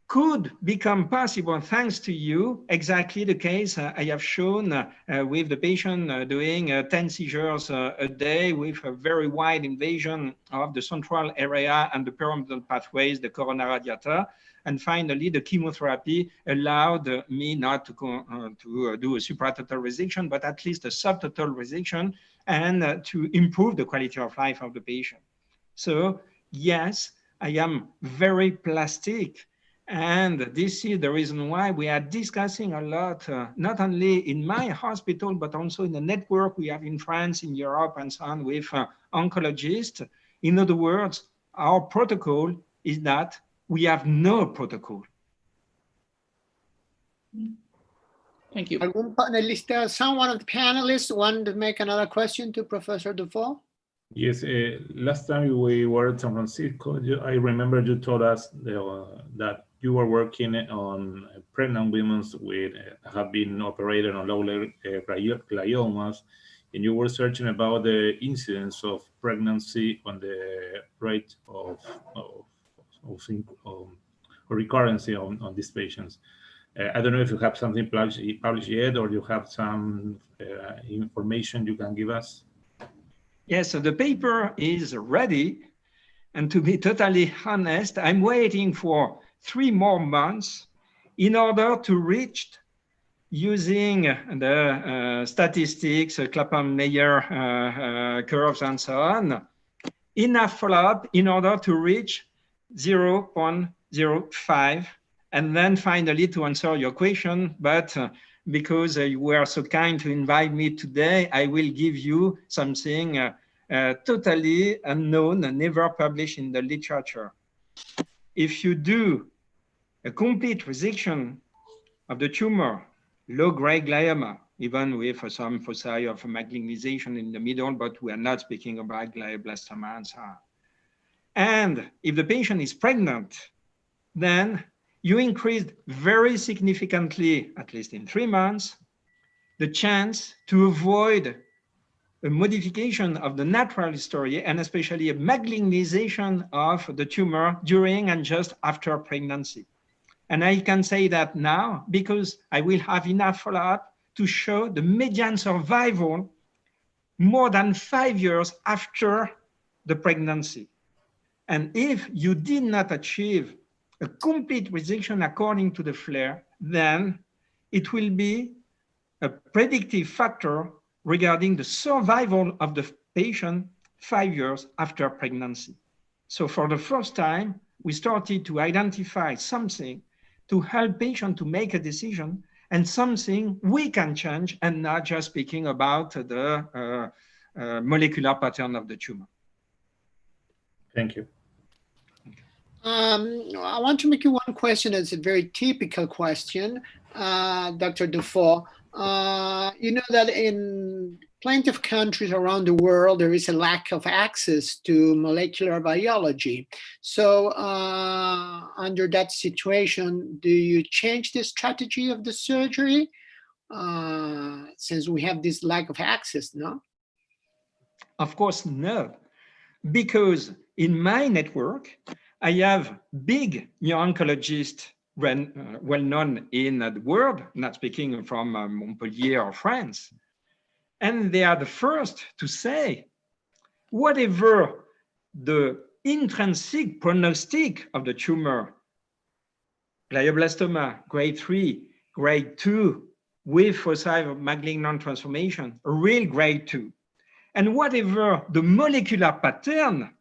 could become possible thanks to you, exactly the case I have shown with the patient doing 10 seizures a day with a very wide invasion of the central area and the pyramidal pathways, the corona radiata. And finally, the chemotherapy allowed me not to do a supratotal resection, but at least a subtotal resection, and to improve the quality of life of the patient. So yes, I am very plastic. And this is the reason why we are discussing a lot, not only in my hospital, but also in the network we have in France, in Europe, and so on, with oncologists. In other words, our protocol is that we have no protocol. Thank you. ¿Algún panelista, someone of the panelists want to make another question to Professor Duffau? Yes, last time we were in San Francisco, I remember you told us that you were working on pregnant women with have been operated on low-level gliomas, and you were searching about the incidence of pregnancy on the rate of recurrency on these patients. I don't know if you have something published yet, or you have some information you can give us. Yes, so the paper is ready. And to be totally honest, I'm waiting for 3 more months in order to reach, using the statistics, Clapham-Meyer curves and so on, enough follow-up in order to reach 0.05. And then finally, to answer your question, but because you were so kind to invite me today, I will give you something totally unknown and never published in the literature. If you do a complete resection of the tumor, low-grade glioma, even with some foci of malignization in the middle, but we are not speaking about glioblastoma and so on. And if the patient is pregnant, then you increased very significantly, at least in 3 months, the chance to avoid a modification of the natural history, and especially a malignization of the tumor during and just after pregnancy. And I can say that now because I will have enough follow-up to show the median survival more than 5 years after the pregnancy. And if you did not achieve a complete resection according to the flare, then it will be a predictive factor regarding the survival of the patient 5 years after pregnancy. So for the first time, we started to identify something to help patients to make a decision, and something we can change, and not just speaking about the molecular pattern of the tumor. Thank you. I want to make you one question. It's a very typical question, Dr. Duffau. You know that in plenty of countries around the world, there is a lack of access to molecular biology. So under that situation, do you change the strategy of the surgery since we have this lack of access, no? Of course, no, because in my network, I have big neuro-oncologists well known in the world, not speaking from Montpellier or France. And they are the first to say, whatever the intrinsic prognostic of the tumor, glioblastoma, grade 3, grade 2, with foci of malignant transformation, a real grade 2. And whatever the molecular pattern,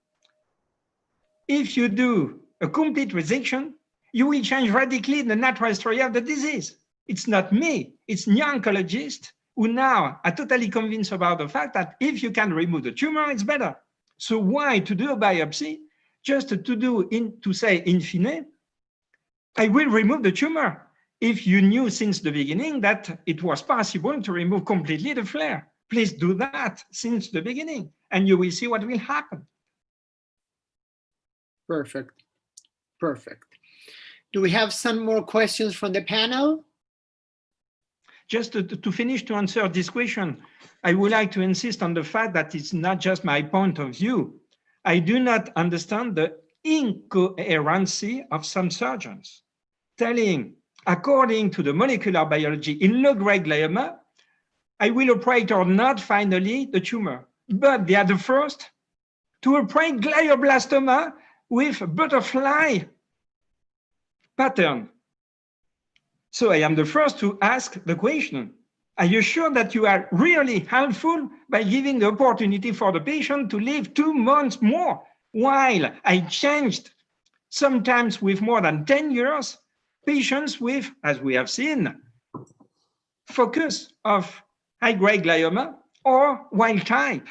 if you do a complete resection, you will change radically the natural history of the disease. It's not me, it's neuro-oncologists who now are totally convinced about the fact that if you can remove the tumor, it's better. So why to do a biopsy? Just to say in fine, I will remove the tumor if you knew since the beginning that it was possible to remove completely the flare. Please do that since the beginning, and you will see what will happen. Perfect. Perfect. Do we have some more questions from the panel? Just to finish to answer this question, I would like to insist on the fact that it's not just my point of view. I do not understand the incoherency of some surgeons telling, according to the molecular biology in low-grade glioma, I will operate or not finally the tumor. But they are the first to operate glioblastoma with butterfly pattern. So I am the first to ask the question, are you sure that you are really helpful by giving the opportunity for the patient to live 2 months more, while I changed, sometimes with more than 10 years, patients with, as we have seen, focus of high-grade glioma or wild type.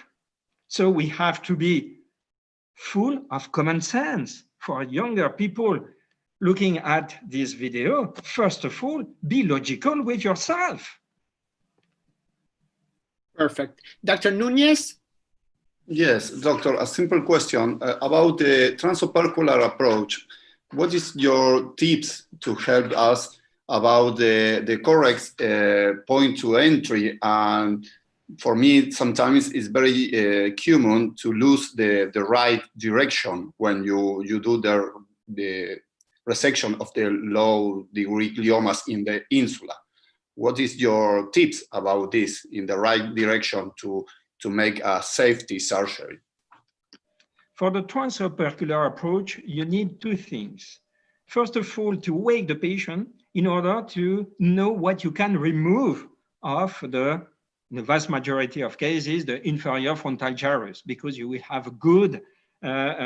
So we have to be full of common sense for younger people looking at this video, first of all, be logical with yourself. Perfect. Dr. Nunez? Yes, doctor, a simple question about the transopercular approach. What is your tips to help us about the correct point to entry? And for me, sometimes it's very common to lose the right direction when you do the resection of the low degree gliomas in the insula. What is your tips about this in the right direction to make a safety surgery? For the transopercular approach, you need two things. First of all, to wake the patient in order to know what you can remove of in the vast majority of cases, the inferior frontal gyrus, because you will have a good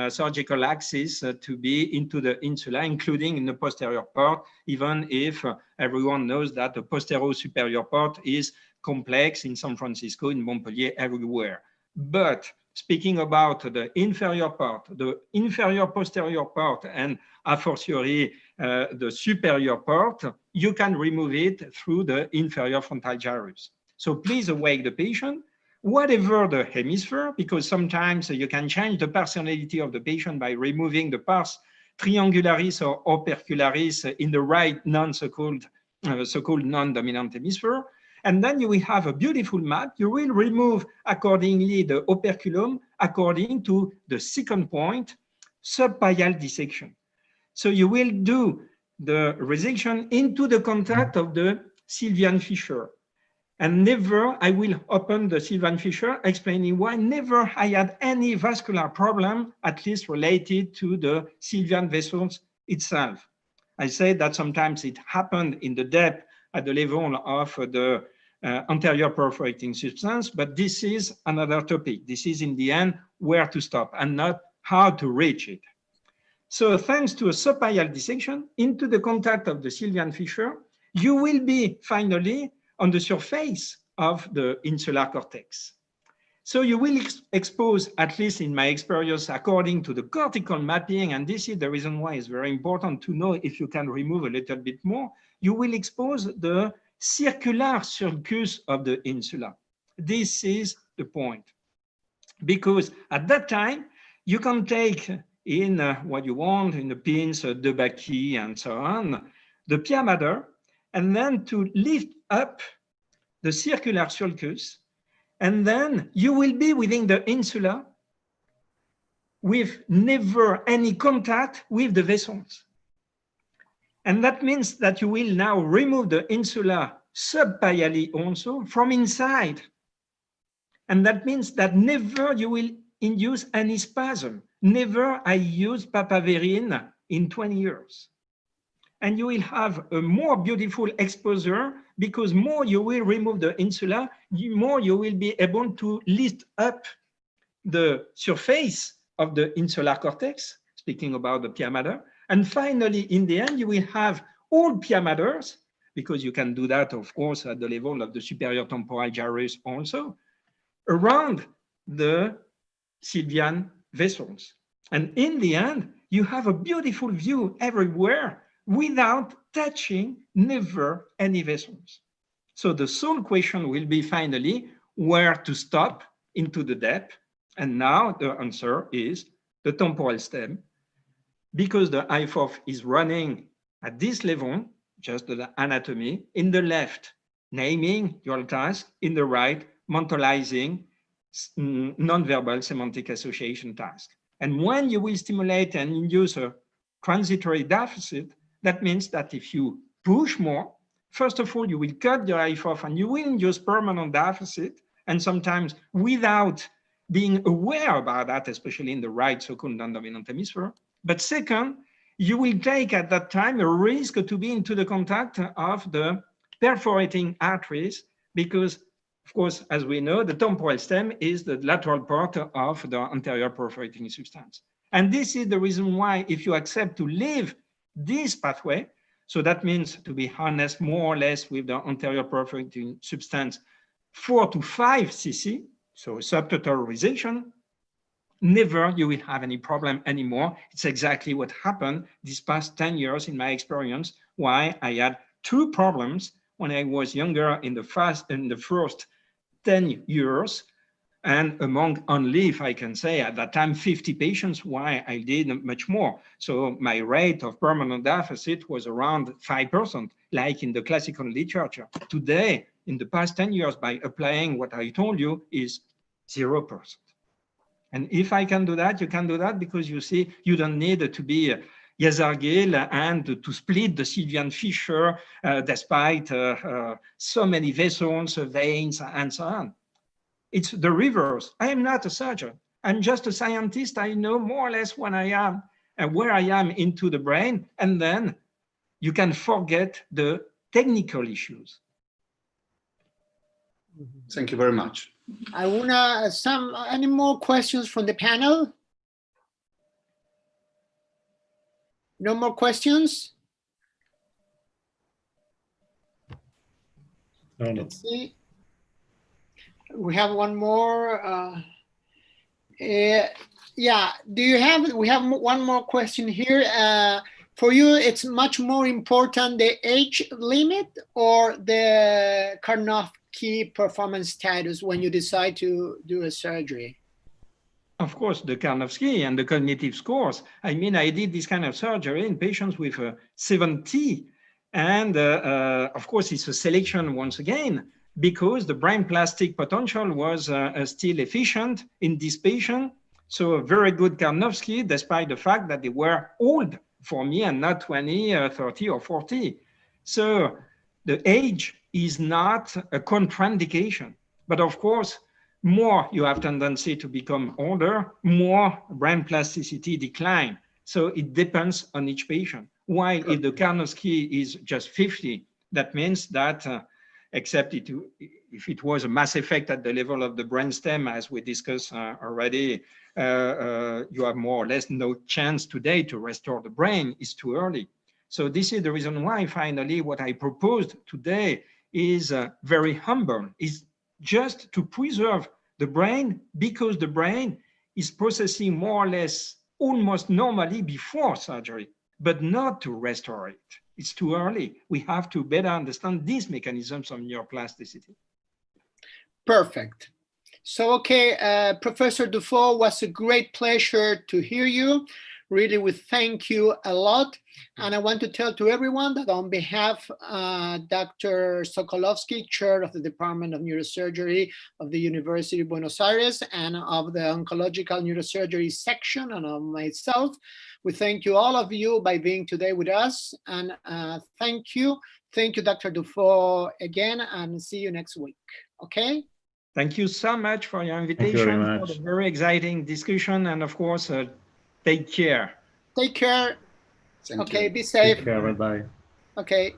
surgical access to be into the insula, including in the posterior part, even if everyone knows that the posterior superior part is complex in San Francisco, in Montpellier, everywhere. But speaking about the inferior part, the inferior posterior part, and a fortiori the superior part, you can remove it through the inferior frontal gyrus. So please awake the patient, whatever the hemisphere, because sometimes you can change the personality of the patient by removing the pars triangularis or opercularis in the right so-called non-dominant hemisphere. And then you will have a beautiful map. You will remove accordingly the operculum according to the second point, subpial dissection. So you will do the resection into the contact of the Sylvian fissure. And never, I will open the Sylvian fissure, explaining why never I had any vascular problem, at least related to the Sylvian vessels itself. I said that sometimes it happened in the depth at the level of the anterior perforating substance, but this is another topic. This is in the end where to stop and not how to reach it. So thanks to a subpial dissection into the contact of the Sylvian fissure, you will be finally on the surface of the insular cortex. So you will expose, at least in my experience, according to the cortical mapping, and this is the reason why it's very important to know if you can remove a little bit more, you will expose the circular sulcus of the insula. This is the point. Because at that time, you can take in what you want, in the pins, Debaki, and so on, the pia mater, and then to lift up the circular sulcus, and then you will be within the insula with never any contact with the vessels. And that means that you will now remove the insula subpially also from inside. And that means that never you will induce any spasm. Never I used papaverine in 20 years. And you will have a more beautiful exposure because more you will remove the insula, more you will be able to lift up the surface of the insular cortex, speaking about the pia mater. And finally, in the end, you will have all pia maters, because you can do that, of course, at the level of the superior temporal gyrus also, around the Sylvian vessels. And in the end, you have a beautiful view everywhere without touching never any vessels. So the sole question will be finally where to stop into the depth. And now the answer is the temporal stem, because the I4 is running at this level, just the anatomy, in the left, naming your task, in the right, mentalizing non-verbal semantic association task. And when you will stimulate and induce a transitory deficit, that means that if you push more, first of all, you will cut the I4 and you will induce permanent deficit, and sometimes without being aware about that, especially in the right so-called non-dominant hemisphere. But second, you will take at that time a risk to be into the contact of the perforating arteries, because, of course, as we know, the temporal stem is the lateral part of the anterior perforating substance. And this is the reason why, if you accept to leave this pathway, so that means to be harnessed more or less with the anterior perforating substance 4 to 5 cc, so subtotal resection, never you will have any problem anymore. It's exactly what happened these past 10 years in my experience, why I had 2 problems when I was younger in the first 10 years, and among only, if I can say, at that time, 50 patients, why I did much more. So my rate of permanent deficit was around 5%, like in the classical literature. Today, in the past 10 years, by applying what I told you, is 0%. And if I can do that, you can do that, because you see, you don't need to be Yazargil and to split the Sylvian fissure despite so many vessels, veins, and so on. It's the reverse. I am not a surgeon. I'm just a scientist. I know more or less when I am and where I am into the brain, and then you can forget the technical issues. Thank you very much. Any more questions from the panel? No more questions? No. Let's see. We have one more. Yeah, we have one more question here. For you, it's much more important the age limit or the Karnofsky performance status when you decide to do a surgery? Of course, the Karnofsky and the cognitive scores. I mean, I did this kind of surgery in patients with 70. And of course, it's a selection once again, because the brain plastic potential was still efficient in this patient. So a very good Karnofsky, despite the fact that they were old for me and not 20, 30 or 40. So the age is not a contraindication. But of course, more you have tendency to become older, more brain plasticity decline. So it depends on each patient. While if the Karnofsky is just 50, that means that except if it was a mass effect at the level of the brainstem, as we discussed already, you have more or less no chance today to restore the brain. It's too early. So this is the reason why, finally, what I proposed today is very humble, is just to preserve the brain, because the brain is processing more or less almost normally before surgery, but not to restore it. It's too early. We have to better understand these mechanisms of neuroplasticity. Perfect. So, okay, Professor Duffau, was a great pleasure to hear you. Really, we thank you a lot. And I want to tell to everyone that on behalf of Dr. Sokolovsky, Chair of the Department of Neurosurgery of the University of Buenos Aires, and of the Oncological Neurosurgery section, and of myself, we thank you, all of you, by being today with us. And thank you. Thank you, Dr. Duffau, again, and see you next week. Okay? Thank you so much for your invitation, for the very exciting discussion, and of course, take care. Take care. Thank okay, you. Be safe. Take care, bye-bye. Okay.